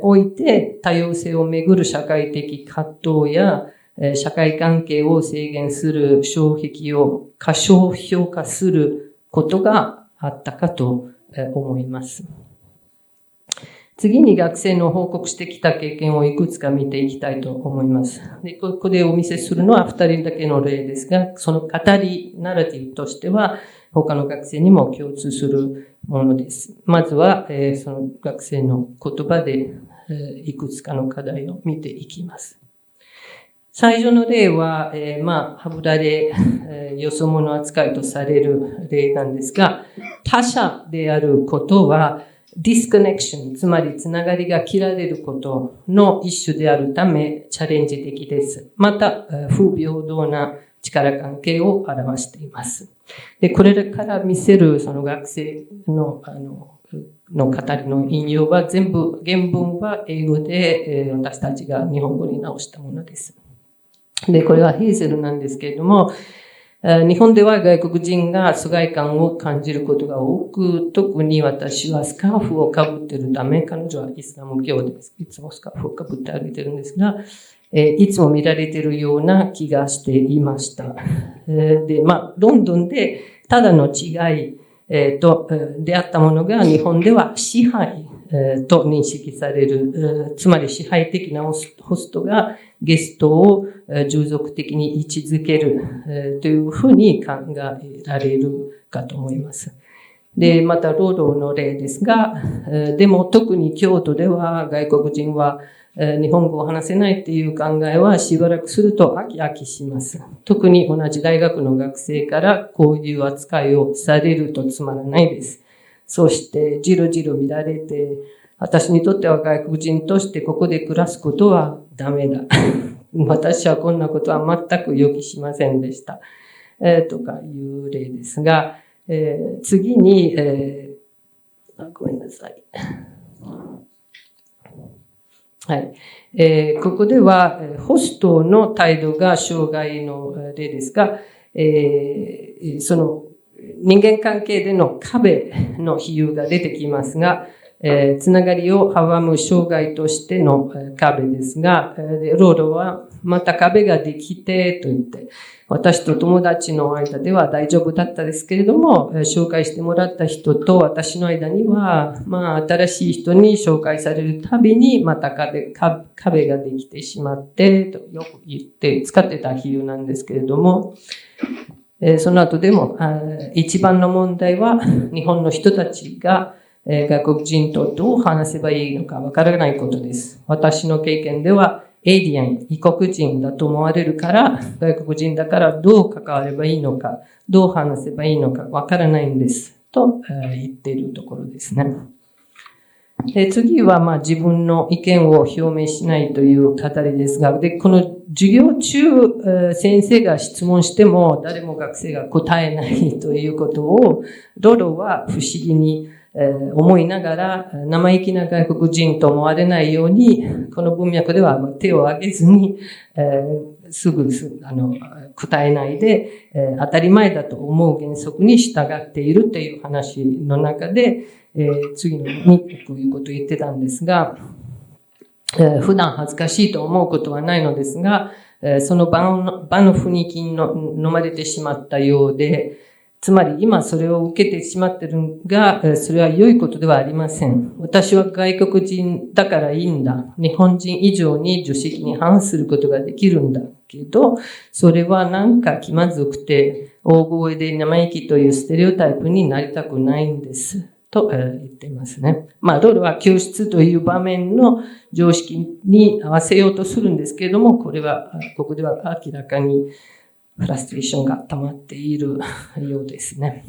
おいて多様性をめぐる社会的葛藤や、社会関係を制限する障壁を過小評価することがあったかと思います。次に学生の報告してきた経験をいくつか見ていきたいと思います。で、ここでお見せするのは2人だけの例ですが、その語り、ナラティブとしては他の学生にも共通するものです。まずは、その学生の言葉で、いくつかの課題を見ていきます。最初の例は、ハブラで、よそ者扱いとされる例なんですが、他者であることは、ディスコネクション、つまりつながりが切られることの一種であるため、チャレンジ的です。また、不平等な力関係を表しています。で、これから見せるその学生の、語りの引用は全部、原文は英語で、私たちが日本語に直したものです。で、これはヘーゼルなんですけれども、日本では外国人が疎外感を感じることが多く、特に私はスカーフをかぶっているため、彼女はイスラム教です。いつもスカーフをかぶって歩いてるんですが、いつも見られているような気がしていました。で、ロンドンでただの違い、と出会ったものが日本では支配、と認識される、つまり支配的なホストがゲストを従属的に位置づける、というふうに考えられるかと思います。で、また労働の例ですが、でも特に京都では外国人は日本語を話せないっていう考えはしばらくすると飽きします。特に同じ大学の学生からこういう扱いをされるとつまらないです。そしてじろじろ見られて、私にとっては外国人としてここで暮らすことはダメだ。私はこんなことは全く予期しませんでした。とかいう例ですが、次に、ごめんなさい。はい。ここでは、ホストの態度が障害の例ですが、その人間関係での壁の比喩が出てきますが、つながりを阻む障害としての壁ですが、ローロはまた壁ができてと言って、私と友達の間では大丈夫だったですけれども、紹介してもらった人と私の間には、新しい人に紹介されるたびにまた壁ができてしまって、とよく言って使ってた比喩なんですけれども、その後でも、一番の問題は日本の人たちが外国人とどう話せばいいのかわからないことです。私の経験では、エイリアン、異国人だと思われるから、外国人だからどう関わればいいのか、どう話せばいいのかわからないんです。と言っているところですね。次は自分の意見を表明しないという語りですが、で、この授業中、先生が質問しても誰も学生が答えないということを、ロロは不思議に思いながら、生意気な外国人と思われないように、この文脈では手を挙げずに、すぐ答えないで、当たり前だと思う原則に従っているという話の中で、次にこういうことを言ってたんですが、普段恥ずかしいと思うことはないのですが、その場の雰囲気に飲まれてしまったようで、つまり今それを受けてしまっているが、それは良いことではありません。私は外国人だからいいんだ。日本人以上に常識に反することができるんだけど、それはなんか気まずくて、大声で生意気というステレオタイプになりたくないんです。と言っていますね。ロロは教室という場面の常識に合わせようとするんですけれども、ここでは明らかにフラストレーションが溜まっているようですね。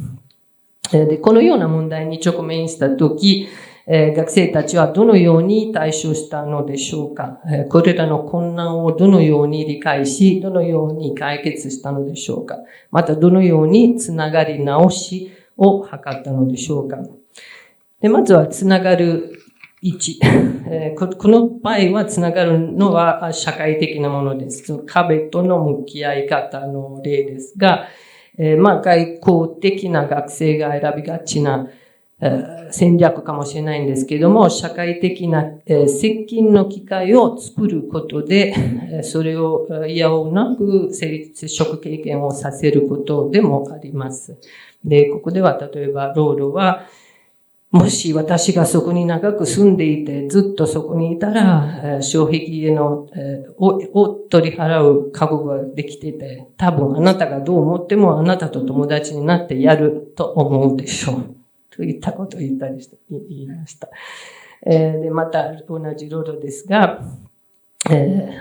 で、このような問題に直面したとき、学生たちはどのように対処したのでしょうか。これらの困難をどのように理解し、どのように解決したのでしょうか。またどのようにつながり直しを図ったのでしょうか。で、まずはつながる位置。この場合はつながるのは社会的なものです。壁との向き合い方の例ですが、外交的な学生が選びがちな戦略かもしれないんですけども、社会的な接近の機会を作ることで、それを嫌おなく接触経験をさせることでもあります。で、ここでは例えばローロは、もし私がそこに長く住んでいて、ずっとそこにいたら、障壁を取り払う覚悟ができていて、多分あなたがどう思ってもあなたと友達になってやると思うでしょう。といったことを言いました。で、また同じロードですが、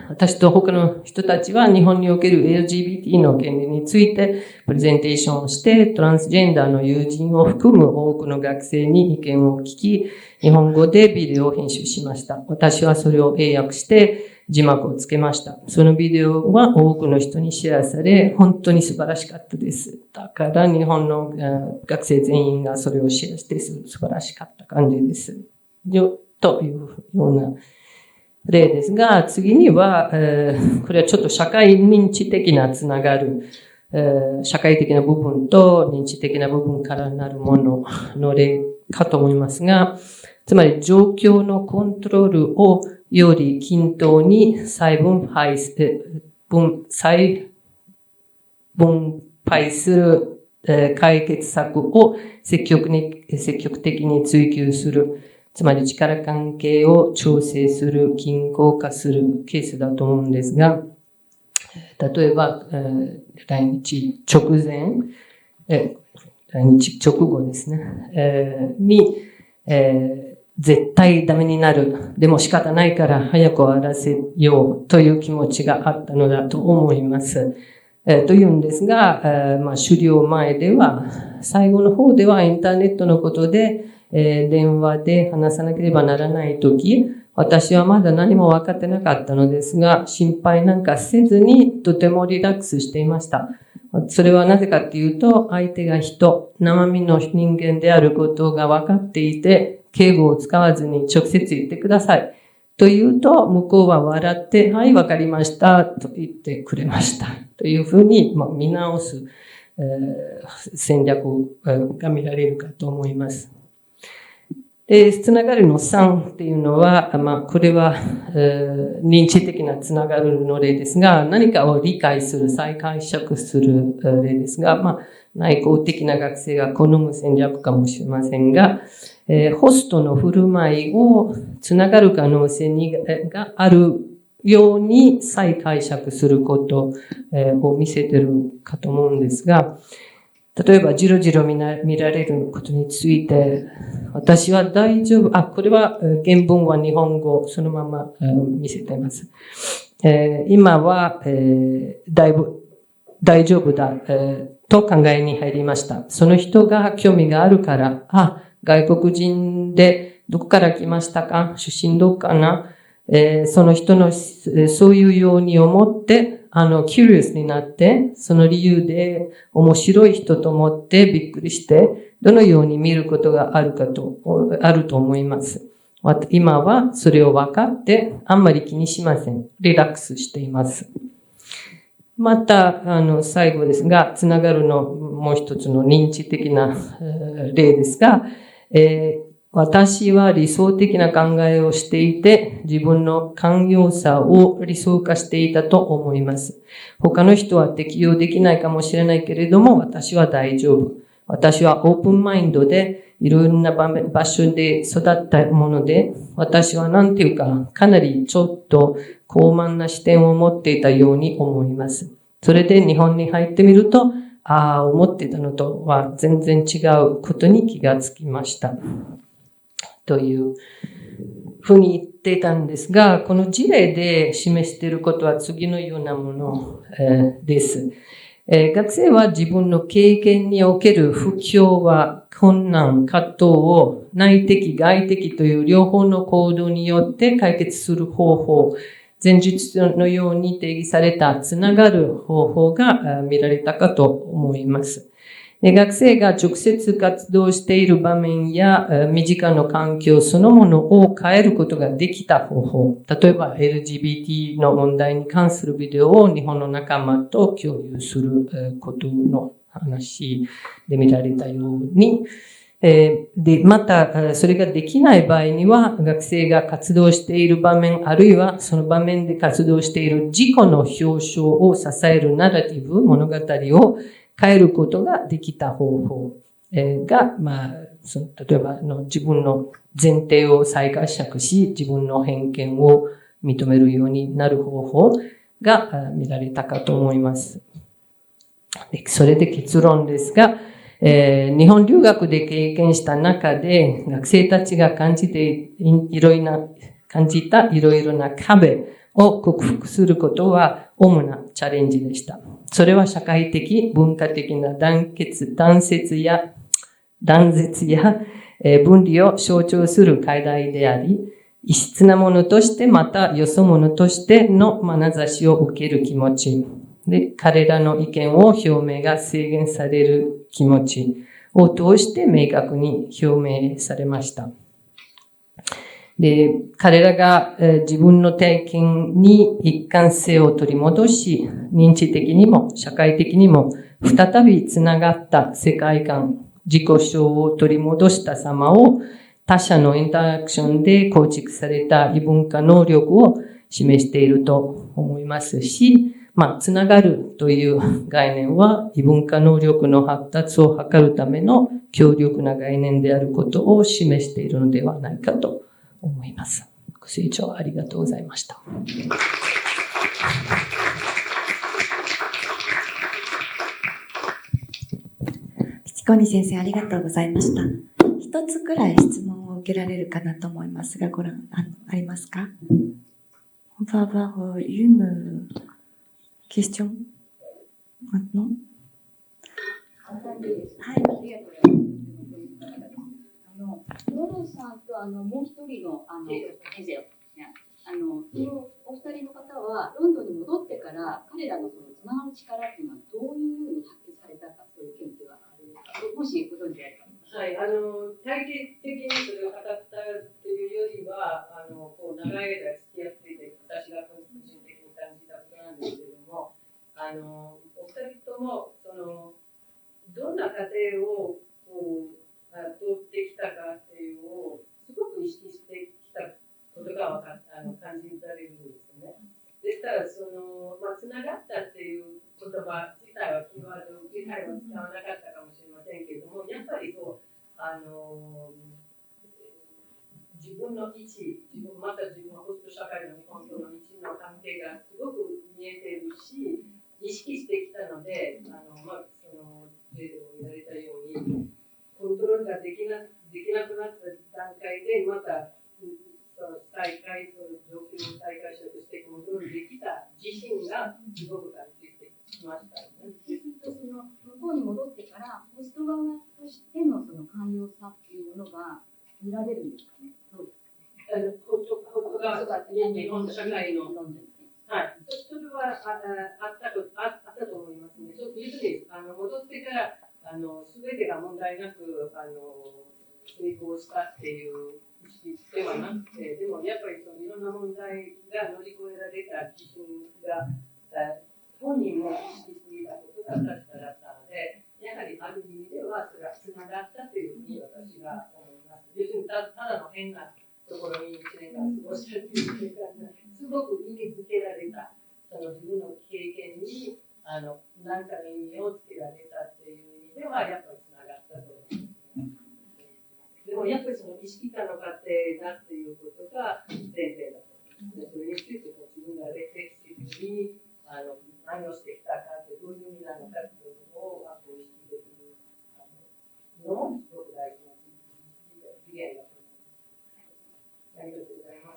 私と他の人たちは日本における LGBT の権利についてプレゼンテーションをして、トランスジェンダーの友人を含む多くの学生に意見を聞き、日本語でビデオを編集しました。私はそれを英訳して字幕をつけました。そのビデオは多くの人にシェアされ、本当に素晴らしかったです。だから日本の学生全員がそれをシェアして素晴らしかった感じです。というような例ですが、次には、これはちょっと社会認知的なつながる、社会的な部分と認知的な部分からなるものの例かと思いますが、つまり状況のコントロールをより均等に分配する解決策を積極的に追求する。つまり力関係を調整する、均衡化するケースだと思うんですが、例えば、来日直前、来日直後ですね、絶対ダメになる。でも仕方ないから早く終わらせようという気持ちがあったのだと思います。というんですが、終了前では、最後の方ではインターネットのことで、電話で話さなければならないとき、私はまだ何も分かってなかったのですが、心配なんかせずにとてもリラックスしていました。それはなぜかっていうと、相手が生身の人間であることが分かっていて、敬語を使わずに直接言ってください。と言うと、向こうは笑って、はい、わかりました、と言ってくれました。というふうに、見直す、戦略が見られるかと思います。つながるの3っていうのは、これは、認知的なつながるの例ですが、何かを理解する、再解釈する例ですが、内向的な学生が好む戦略かもしれませんが、ホストの振る舞いをつながる可能性があるように再解釈することを見せてるかと思うんですが、例えば、じろじろ見られることについて、私は大丈夫。これは原文は日本語、そのまま見せています。今は、大丈夫だ、と考えに入りました。その人が興味があるから、外国人でどこから来ましたか？出身どこかな？その人のそういうように思って、curious になって、その理由で面白い人と思ってびっくりして、どのように見ることがあると思います。今はそれを分かって、あんまり気にしません。リラックスしています。また、最後ですが、つながるのもう一つの認知的な例ですが、私は理想的な考えをしていて、自分の寛容さを理想化していたと思います。他の人は適用できないかもしれないけれども、私は大丈夫。私はオープンマインドで、いろんな場所で育ったもので、私はかなりちょっと高慢な視点を持っていたように思います。それで日本に入ってみると、思っていたのとは全然違うことに気がつきました。というふうに言っていたんですが、この事例で示していることは次のようなものです。学生は自分の経験における不協和、困難、葛藤を内的、外的という両方の行動によって解決する方法、前述のように定義されたつながる方法が見られたかと思います。学生が直接活動している場面や身近な環境そのものを変えることができた方法、例えば LGBT の問題に関するビデオを日本の仲間と共有することの話で見られたように、で、また、それができない場合には、学生が活動している場面、あるいはその場面で活動している自己の表彰を支えるナラティブ、物語を変えることができた方法が、例えば自分の前提を再解釈し、自分の偏見を認めるようになる方法が見られたかと思います。で、それで結論ですが、日本留学で経験した中で、学生たちが感じたいろいろな壁を克服することは主なチャレンジでした。それは社会的、文化的な断絶や分離を象徴する課題であり、異質なものとしてまたよそ者としての眼差しを受ける気持ち、で、彼らの意見を表明が制限される気持ちを通して明確に表明されました。で、彼らが自分の体験に一貫性を取り戻し、認知的にも社会的にも再びつながった世界観、自己主張を取り戻した様を他者のインタラクションで構築された異文化能力を示していると思いますし、つながるという概念は異文化能力の発達を図るための強力な概念であることを示しているのではないかと思います。ご清聴ありがとうございました。ピチコニ先生ありがとうございました。一つくらい質問を受けられるかなと思いますが、ありますか？ On va avoir une question maintenant。はい、ありがとうございます。ロロさんともう一人の先生そのお二人の方はロンドンに戻ってから彼らのそのつながる力っていうのはどういうふうに発揮されたか、そういう研究はあるんですか？もしご存知であれば。はい、体系的にそれを語ったというよりは、長い間付き合っていて、私が個人的に感じたことなんですけれども、お二人ともどんな過程を通ってきたかっていうのをすごく意識してきたことが感じられるんですよね。ですからつながったっていう言葉自体はキーワード自体は使わなかったかもしれませんけれども、やっぱり自分の位置、また自分のホスト社会の日本との位置の関係がすごく見えているし、意識してきたので、例でも言われたように、コントロールができなくなった段階で、またその状況を再解釈してコントロールできた自身がすごく感じてきました。その向こうに戻ってからホスト側としてのその寛容さっていうものが見られるんですかね。どうですか？日本社会の、はい、それはあったと思いますね。要するに戻ってから全てが問題なく成功したっていう意識ではなくて、でもやっぱりいろんな問題が乗り越えられた基準が本人も意識していたことが確かだったので、やはりある意味ではそれはつながったというふうに私が思います。要するにただの変なところに1年間過ごしたというか、すごく意味付けられた自分の経験に何かの意味をつけられたっていう意味ではやっぱりつながったと思います。でもやっぱり意識化の過程だっていうことが前提だと思います。それについて自分がレフレクティブに何をしてきたかってどういう意味なのかっていうのを意識できるのもすごく大事な次元だと思います。ありがとうございま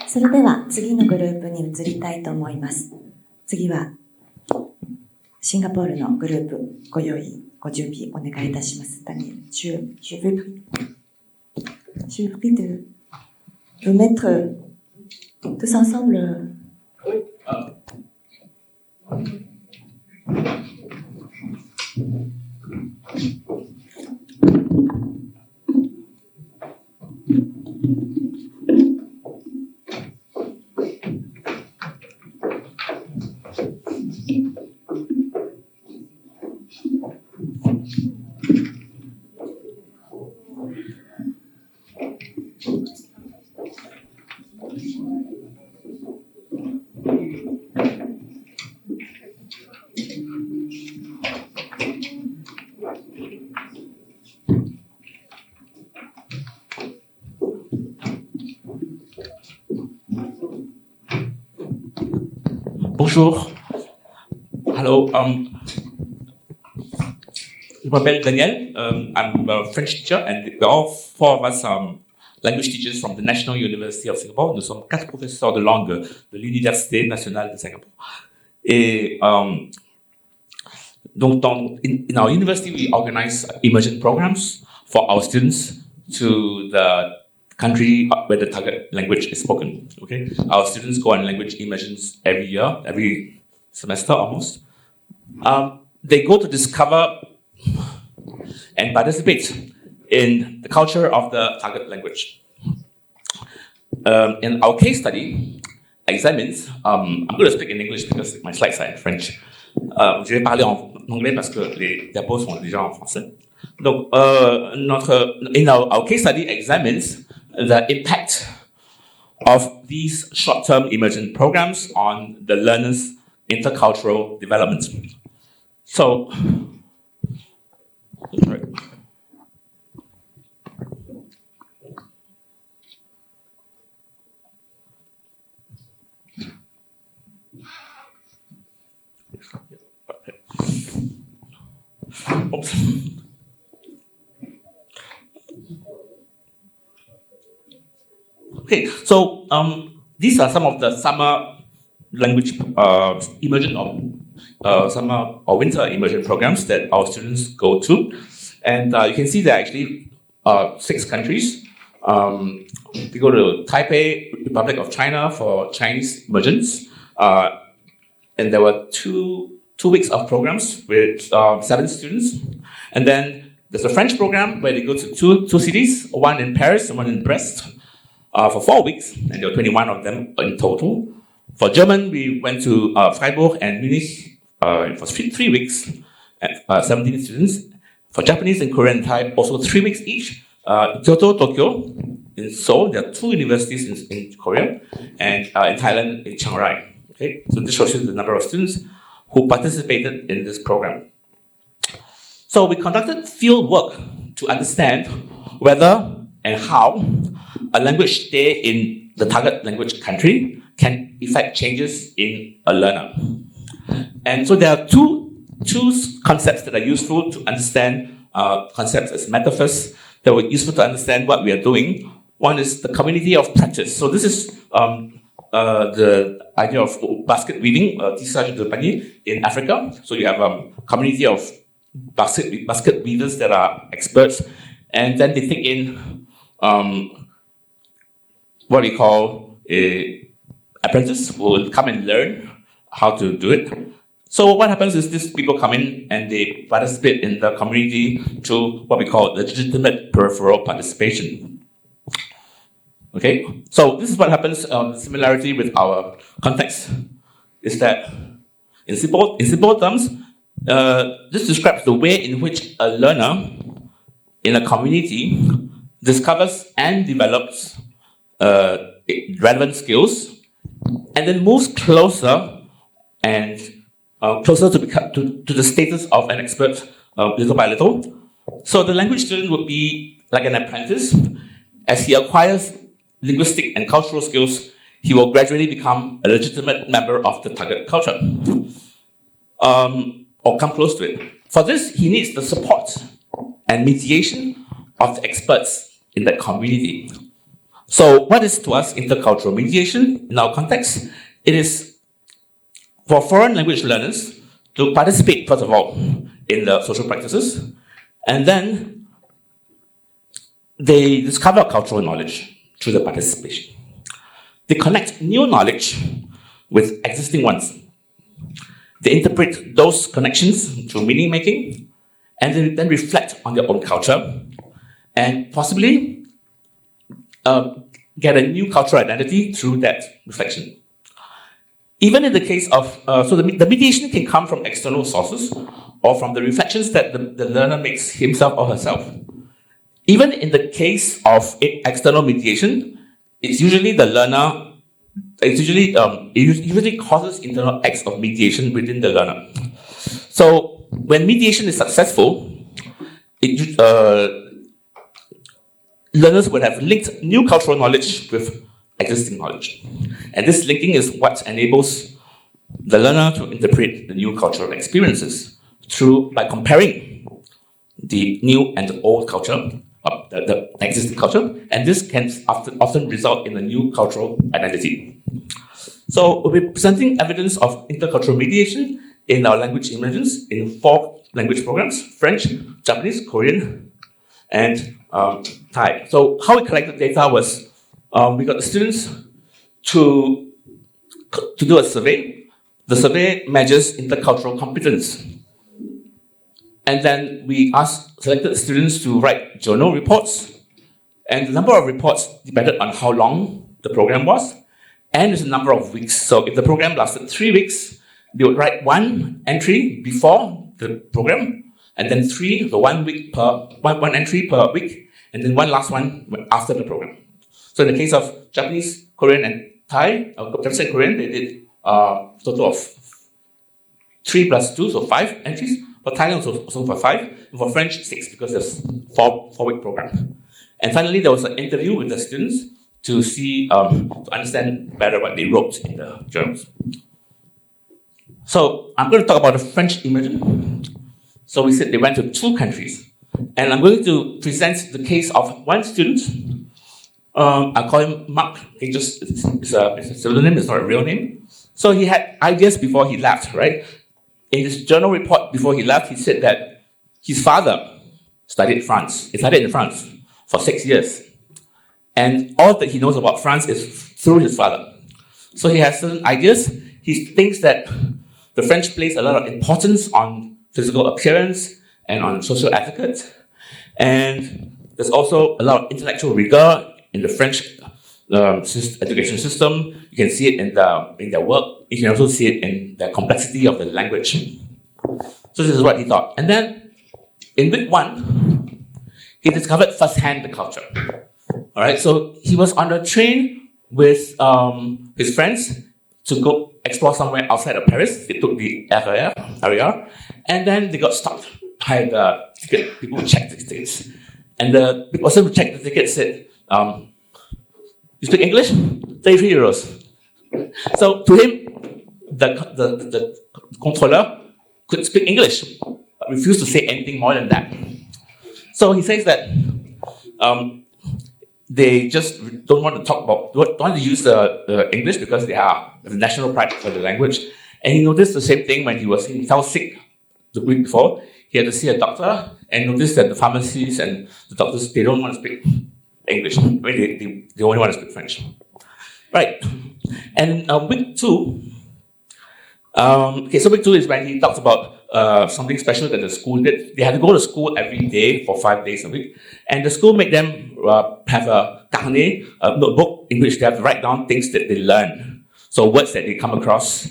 す。それでは次のグループに移りたいと思います。次はシンガポールのグループご準備お願いいたします。ダニエル、je vous prie de vous mettre tous ensemble. Bonjour. Hello. Je m'appelle Daniel. I'm a French teacher, and we're all four of us language teachers from the National University of Singapore. Nous sommes 4 professeurs de langue de l'Université nationale de Singapour. Et donc, in our university, we organize immersion programs for our students to the country where the target language is spoken. Okay, our students go on language immersions every year, every semester almost. They go to discover and participate in the culture of the target language. In our case study examines, I'm going to speak in English because my slides are in French. Je vais parler en anglais parce que les diapos sont déjà en français. Donc, our case study examines the impact of these short-term immersion programs on the learners' intercultural development. So, sorry. Oops. Okay, so these are some of the summer language immersion or summer or winter immersion programs that our students go to, and you can see there are actually 6 countries. We go to Taipei, Republic of China for Chinese immersions, and there were two weeks of programs with 7 students, and then there's a French program where they go to two cities, one in Paris and one in Brest. For 4 weeks, and there were 21 of them in total. For German, we went to Freiburg and Munich for 3 weeks, 17 students. For Japanese and Korean and Thai, also 3 weeks each. Kyoto, Tokyo, in Seoul, there are 2 universities in Korea, and in Thailand, in Chiang Rai. Okay, so this shows you the number of students who participated in this program. So we conducted field work to understand whether and how a language stay in the target language country can effect changes in a learner. And so there are two concepts that are useful to understand concepts as metaphors that were useful to understand what we are doing. One is the community of practice. So this is the idea of basket weaving, tissage de panier in Africa. So you have a community of basket weavers that are experts, and then they take in what we call apprentices who will come and learn how to do it. So what happens is these people come in and they participate in the community through what we call legitimate peripheral participation. Okay, so this is what happens. Similarity with our context is that in simple terms, this describes the way in which a learner in a community discovers and develops relevant skills, and then moves closer and closer to the status of an expert little by little. So the language student would be like an apprentice. As he acquires linguistic and cultural skills, he will gradually become a legitimate member of the target culture, or come close to it. For this, he needs the support and mediation of the experts in that community. So what is to us intercultural mediation in our context? It is for foreign language learners to participate, first of all, in the social practices, and then they discover cultural knowledge through the participation. They connect new knowledge with existing ones. They interpret those connections through meaning making, and they then reflect on their own culture, and possibly get a new cultural identity through that reflection. Even in the case of, so the mediation can come from external sources or from the reflections that the learner makes himself or herself. Even in the case of external mediation, it's usually the learner, it usually causes internal acts of mediation within the learner. So when mediation is successful, learners would have linked new cultural knowledge with existing knowledge. And this linking is what enables the learner to interpret the new cultural experiences by comparing the new and the old culture, the existing culture, and this can often result in a new cultural identity. So we'll be presenting evidence of intercultural mediation in our language immersions in 4 language programs: French, Japanese, Korean, and Thai. So how we collected data was we got the students to do a survey. The survey measures intercultural competence. And then we selected students to write journal reports. And the number of reports depended on how long the program was, and the number of weeks. So if the program lasted 3 weeks, they would write 1 entry before the program, and then 1 entry per week, and then 1 last one after the program. So in the case of Japanese, Korean, and Thai, Japanese and Korean, they did a total of 3 plus 2, so 5 entries. For Thailand, also for 5. And for French, 6, because there's 4-week program. And finally, there was an interview with the students to see, to understand better what they wrote in the journals. So I'm going to talk about the French immersion. So we said they went to 2 countries. And I'm going to present the case of one student. I call him Mark. It's a pseudonym, it's not a real name. So he had ideas before he left, right? In his journal report before he left, he said that his father studied in France for 6 years. And all that he knows about France is through his father. So he has certain ideas. He thinks that the French place a lot of importance on physical appearance and on social etiquette. And there's also a lot of intellectual rigor in the French education system. You can see it in their work. You can also see it in the complexity of the language. So this is what he thought. And then in week 1, he discovered firsthand the culture. All right, so he was on a train with his friends to go explore somewhere outside of Paris. They took the RER, and then they got stopped by the ticket. People checked the tickets. And the person who checked the ticket said, "You speak English? 33 euros. So to him, the controller could speak English, but refused to say anything more than that. So he says that they just don't want to use the English because they have the national pride for the language. And he noticed the same thing when he fell sick the week before. He had to see a doctor and noticed that the pharmacies and the doctors, they don't want to speak English. I mean, they only want to speak French. Right. And week 2, so week 2 is when he talks about something special that the school did. They had to go to school every day for 5 days a week. And the school made them have a carnet, a notebook, in which they have to write down things that they learn. So words that they come across.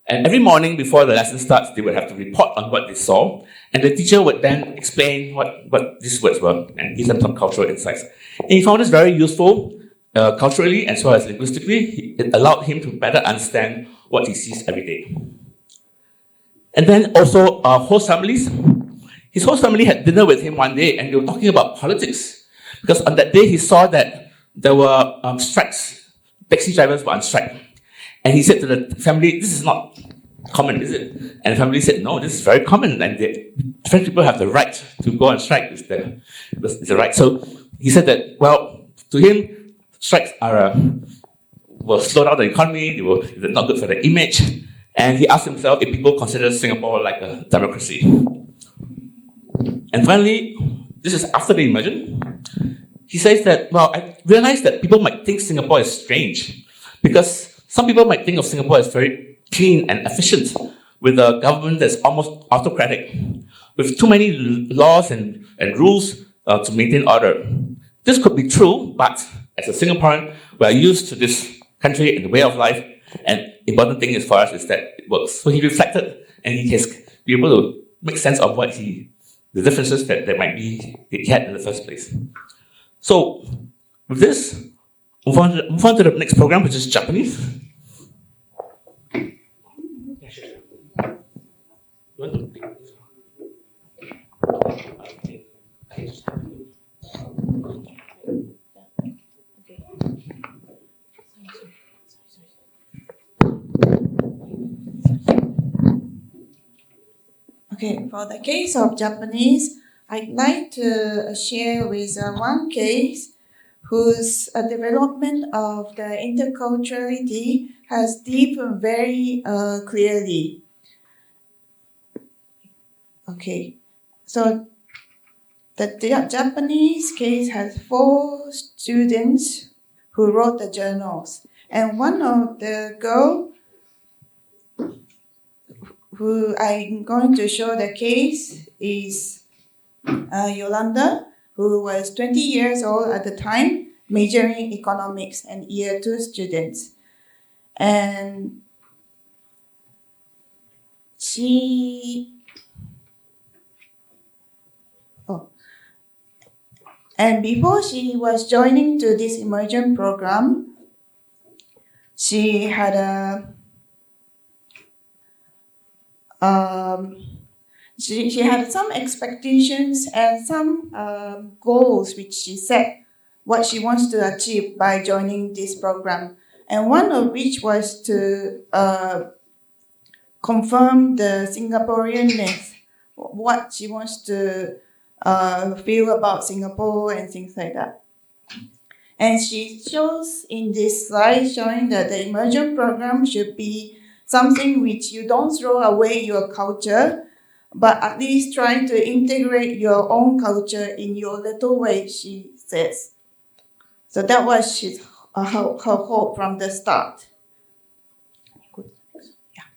And every morning before the lesson starts, they would have to report on what they saw. And the teacher would then explain what these words were and give them some cultural insights. And he found this very useful culturally as well as linguistically. It allowed him to better understand what he sees every day. And then also host families. His host family had dinner with him one day and they were talking about politics. Because on that day he saw that there were strikes. Taxi drivers were on strike. And he said to the family, "This is not common, is it?" And the family said, "No, this is very common. And French people have the right to go on strike. It's the right." So he said that, well, to him, strikes will slow down the economy, they're not good for the image. And he asked himself if people consider Singapore like a democracy. And finally, this is after the immersion, he says that, well, I realized that people might think Singapore is strange because some people might think of Singapore as very clean and efficient with a government that's almost autocratic, with too many laws and rules to maintain order. This could be true, but as a Singaporean, we are used to this country and the way of life, and important thing is for us is that it works. So he reflected, and he has been able to make sense of the differences that there might be he had in the first place. So with this, move on to the next program, which is Japanese. Okay, for the case of Japanese, I'd like to share with one case whose development of the interculturality has deepened very clearly. Okay, so the Japanese case has 4 students who wrote the journals, and one of the girls who I'm going to show the case is Yolanda, who was 20 years old at the time, majoring economics and year 2 students. And and before she was joining to this immersion program, she had she had some expectations and some goals which she set what she wants to achieve by joining this program. And one of which was to confirm the Singaporeanness, what she wants to feel about Singapore and things like that. And she shows in this slide showing that the immersion program should be something which you don't throw away your culture, but at least try to integrate your own culture in your little way, she says. So that was her hope from the start. Yeah.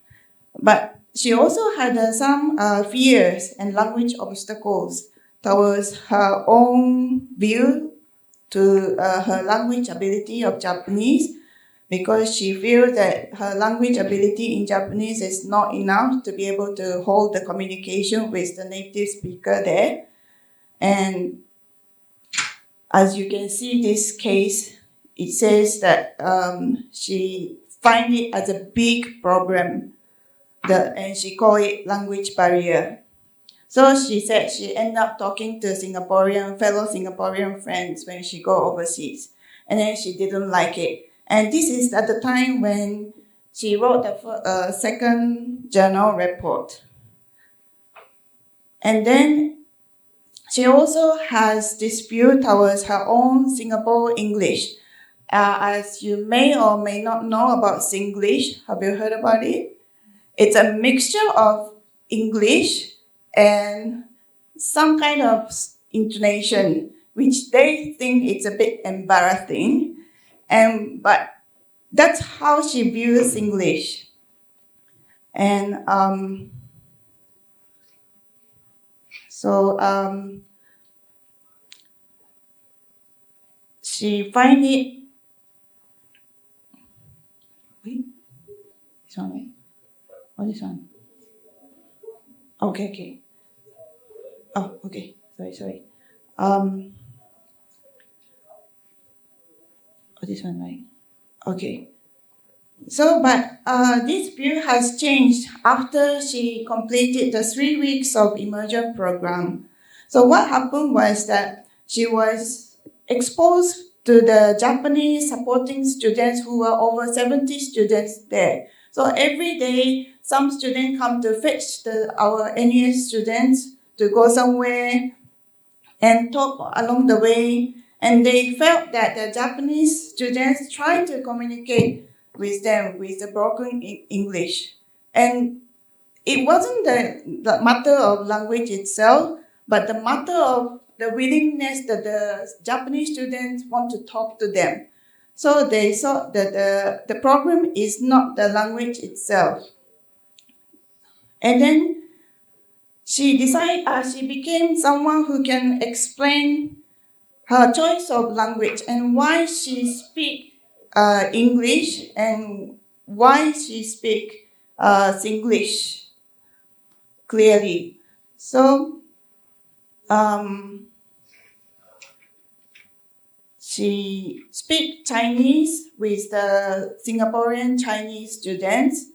But she also had some fears and language obstacles towards her own view to her language ability of Japanese, because she feels that her language ability in Japanese is not enough to be able to hold the communication with the native speaker there. And as you can see this case, it says that she finds it as a big problem, and she calls it language barrier. So she said she ended up talking to fellow Singaporean friends when she go overseas, and then she didn't like it. And this is at the time when she wrote the second journal report. And then she also has this view towards her own Singapore English. As you may or may not know about Singlish, have you heard about it? It's a mixture of English and some kind of intonation, which they think it's a bit embarrassing. But that's how she views English. And she finds it. Wait, this one, right? Oh, this one. Okay. Oh, okay. Sorry. This one, right? Okay. So, but this view has changed after she completed the 3 weeks of immersion program. So what happened was that she was exposed to the Japanese supporting students who were over 70 students there. So every day, some students come to fetch our NES students to go somewhere and talk along the way. And they felt that the Japanese students tried to communicate with them with the broken English. And it wasn't the matter of language itself, but the matter of the willingness that the Japanese students want to talk to them. So they thought that the problem is not the language itself. And then she became someone who can explain her choice of language and why she speaks English and why she speaks Singlish clearly. So she speaks Chinese with the Singaporean Chinese students,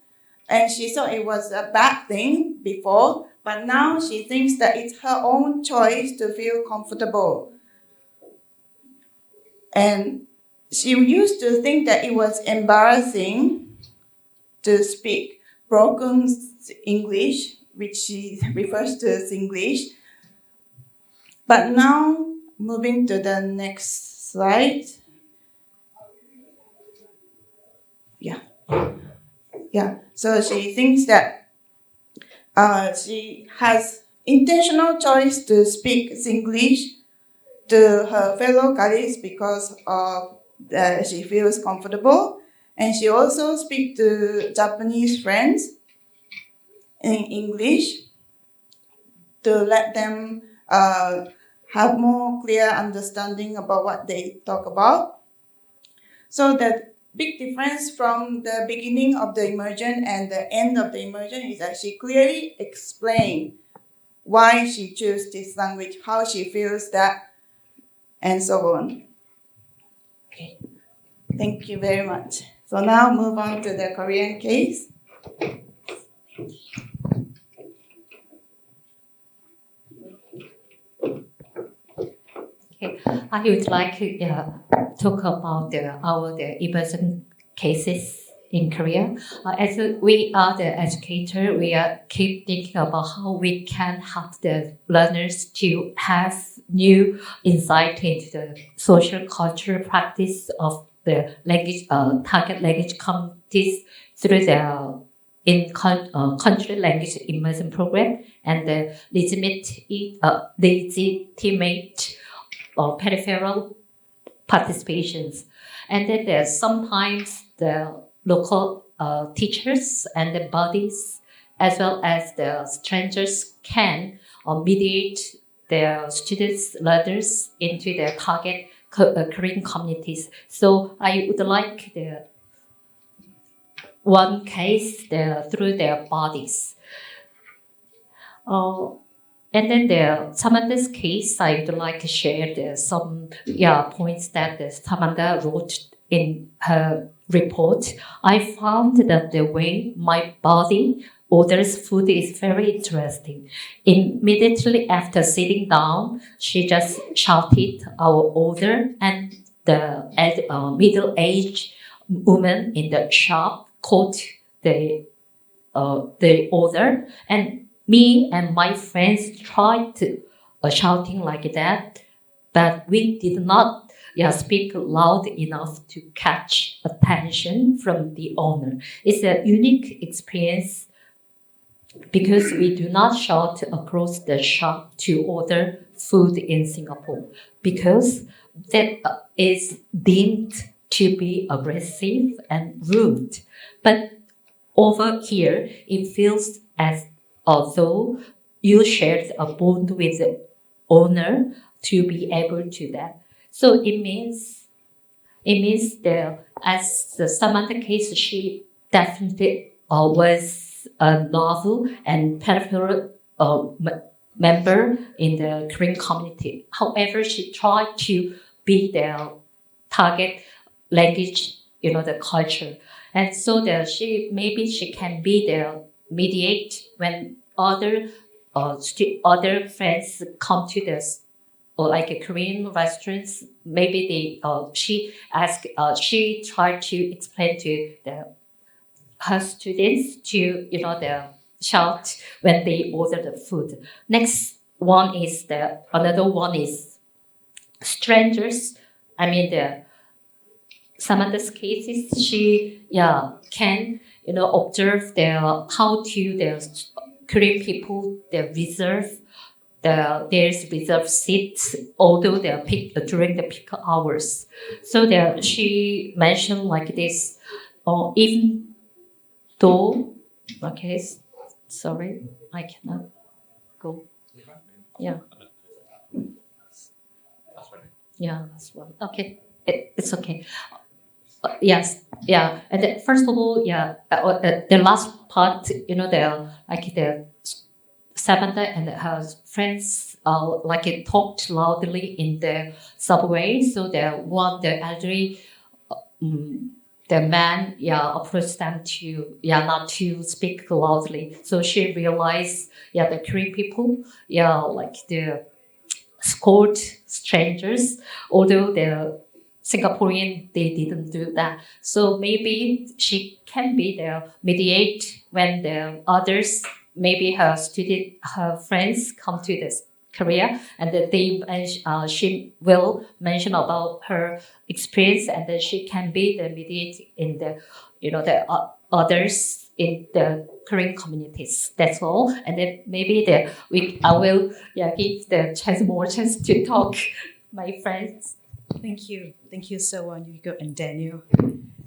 and she thought it was a bad thing before, but now she thinks that it's her own choice to feel comfortable. And she used to think that it was embarrassing to speak broken English, which she refers to as Singlish. But now, moving to the next slide. So she thinks that she has intentional choice to speak Singlish to her fellow colleagues because of she feels comfortable, and she also speaks to Japanese friends in English to let them have more clear understanding about what they talk about. So the big difference from the beginning of the immersion and the end of the immersion is that she clearly explained why she chose this language, how she feels that, and so on. Okay, thank you very much. So now move on to the Korean case. Okay. I would like to talk about the immersion cases in Korea. As we are the educator, we keep thinking about how we can help the learners to have new insight into the social cultural practice of the language target language communities through the country language immersion program and the legitimate peripheral participations. And then there's sometimes the local teachers and the bodies as well as the strangers can mediate their students, learners into their target Korean communities. So I would like the one case through their bodies. And then Samanda's case, I would like to share some points that Samanda wrote in her report. I found that the way my body orders food is very interesting. Immediately after sitting down, she just shouted our order, and the middle-aged woman in the shop caught the order, and me and my friends tried to shouting like that, but we did not speak loud enough to catch attention from the owner. It's a unique experience because we do not shout across the shop to order food in Singapore, because that is deemed to be aggressive and rude. But over here, it feels as although you shared a bond with the owner to be able to that. So it means that as the Samantha case, she definitely was a novel and peripheral member in the Korean community. However, she tried to be their target language, the culture. And so that she can be their mediate when other friends come to this, or like a Korean restaurants. Maybe she tried to explain to her students to shout when they order the food. Another one is strangers I mean, some of these cases, she can observe how the Korean people there's reserved seats, although they're during the peak hours. So she mentioned like this, even though, okay, sorry, I cannot go. Yeah. Yeah, that's one. Okay, it's okay. Yes, yeah. And first of all, the last part, the Samantha and her friends talked loudly in the subway. So the elderly, the man, approached them to, not to speak loudly. So she realized, the Korean people, the scold strangers, although the Singaporean, they didn't do that. So maybe she can be there, mediate when the others, maybe her friends come to this Korea, and that she will mention about her experience, and then she can be the mediate in the others in the Korean communities. That's all. And then maybe I will give more chance to talk, my friends. Thank you. Thank you so much, Yuriko and Daniel.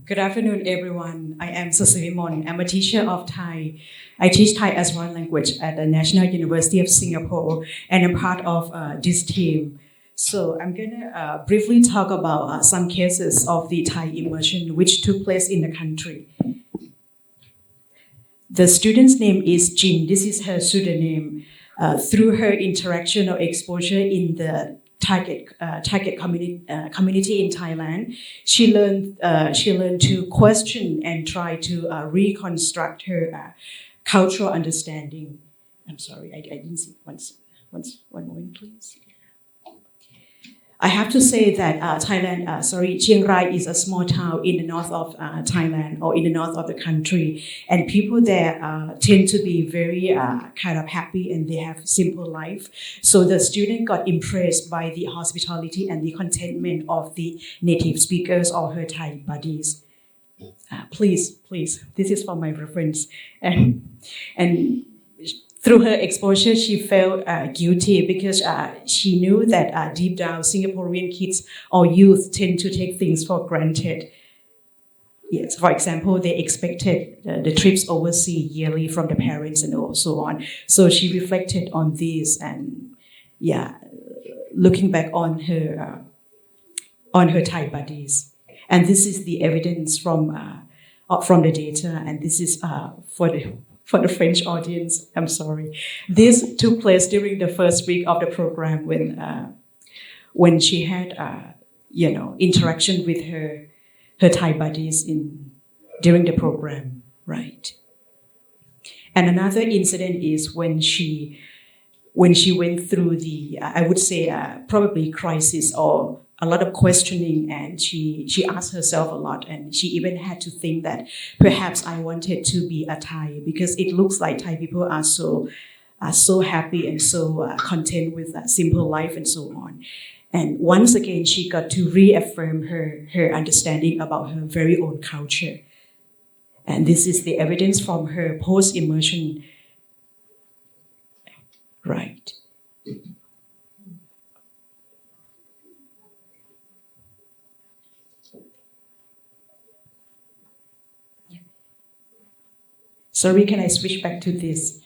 Good afternoon, everyone. I am Susivimon. I'm a teacher of Thai. I teach Thai as one language at the National University of Singapore, and I'm part of this team. So I'm going to briefly talk about some cases of the Thai immersion which took place in the country. The student's name is Jin. This is her pseudonym. Through her interaction or exposure in the target community in Thailand, she learned to question and try to reconstruct her cultural understanding. I'm sorry, I didn't see. One moment, please. I have to say that Chiang Rai is a small town in the north of Thailand, or in the north of the country, and people there tend to be very kind of happy, and they have simple life. So the student got impressed by the hospitality and the contentment of the native speakers or her Thai buddies. Please, this is for my reference. And through her exposure, she felt guilty because she knew that deep down, Singaporean kids or youth tend to take things for granted. Yes, for example, they expected the trips overseas yearly from the parents and so on. So she reflected on this, and looking back on her Thai buddies. And this is the evidence from the data, and this is for the French audience. I'm sorry. This took place during the first week of the program when she had interaction with her Thai buddies during the program, right? And another incident is when she went through the I would say probably crisis or a lot of questioning, and she asked herself a lot, and she even had to think that perhaps I wanted to be a Thai, because it looks like Thai people are so happy and so content with that simple life and so on. And once again, she got to reaffirm her understanding about her very own culture. And this is the evidence from her post-immersion. Right. Sorry, can I switch back to this?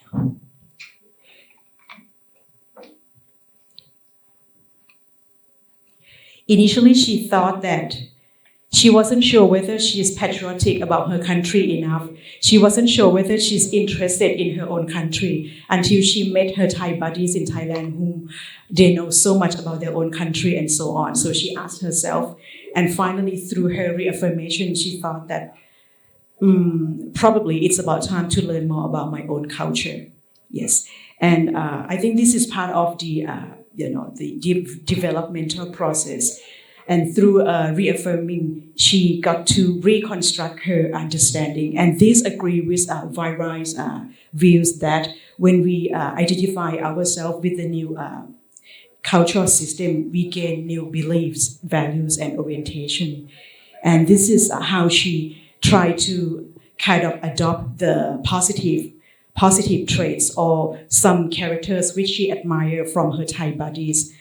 Initially, she thought that she wasn't sure whether she is patriotic about her country enough. She wasn't sure whether she's interested in her own country until she met her Thai buddies in Thailand, whom they know so much about their own country and so on. So she asked herself, and finally, through her reaffirmation, she thought that probably it's about time to learn more about my own culture. Yes, and I think this is part of the developmental process. And through reaffirming, she got to reconstruct her understanding. And this agree with Vairai's views that when we identify ourselves with the new cultural system, we gain new beliefs, values, and orientation. And this is how she tried to kind of adopt the positive traits or some characters which she admired from her Thai buddies.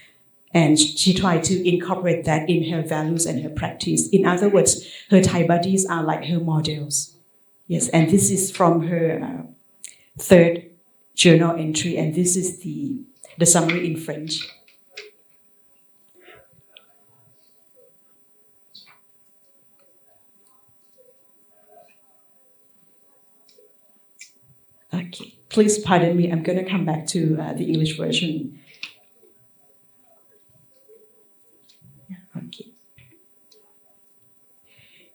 And she tried to incorporate that in her values and her practice. In other words, her Thai buddies are like her models. Yes, and this is from her third journal entry, and this is the summary in French. Okay, please pardon me. I'm going to come back to the English version. Okay.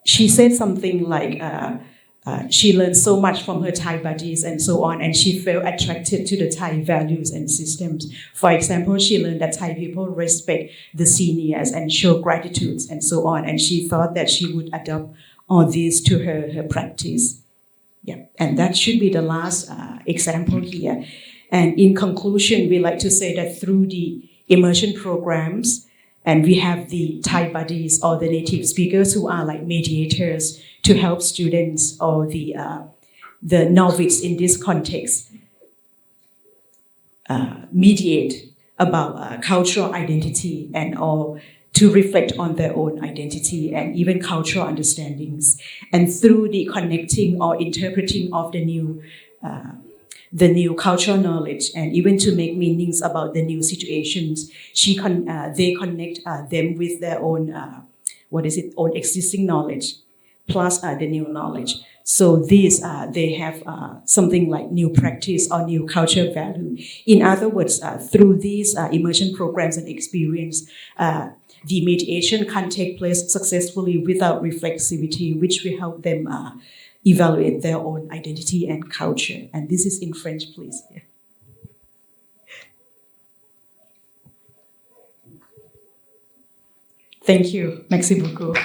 She said something like, she learned so much from her Thai buddies and so on, and she felt attracted to the Thai values and systems. For example, she learned that Thai people respect the seniors and show gratitude and so on, and she thought that she would adopt all these to her practice. Yeah, and that should be the last example here. And in conclusion, we like to say that through the immersion programs, and we have the Thai buddies or the native speakers who are like mediators to help students or the novice in this context mediate about cultural identity and or to reflect on their own identity and even cultural understandings. And through the connecting or interpreting of the new cultural knowledge and even to make meanings about the new situations, they connect them with their own, own existing knowledge, plus the new knowledge. So these, they have something like new practice or new culture value. In other words, through these immersion programs and experience, the mediation can take place successfully without reflexivity, which will help them evaluate their own identity and culture. And this is in French, please. Yeah. Thank you. Merci beaucoup.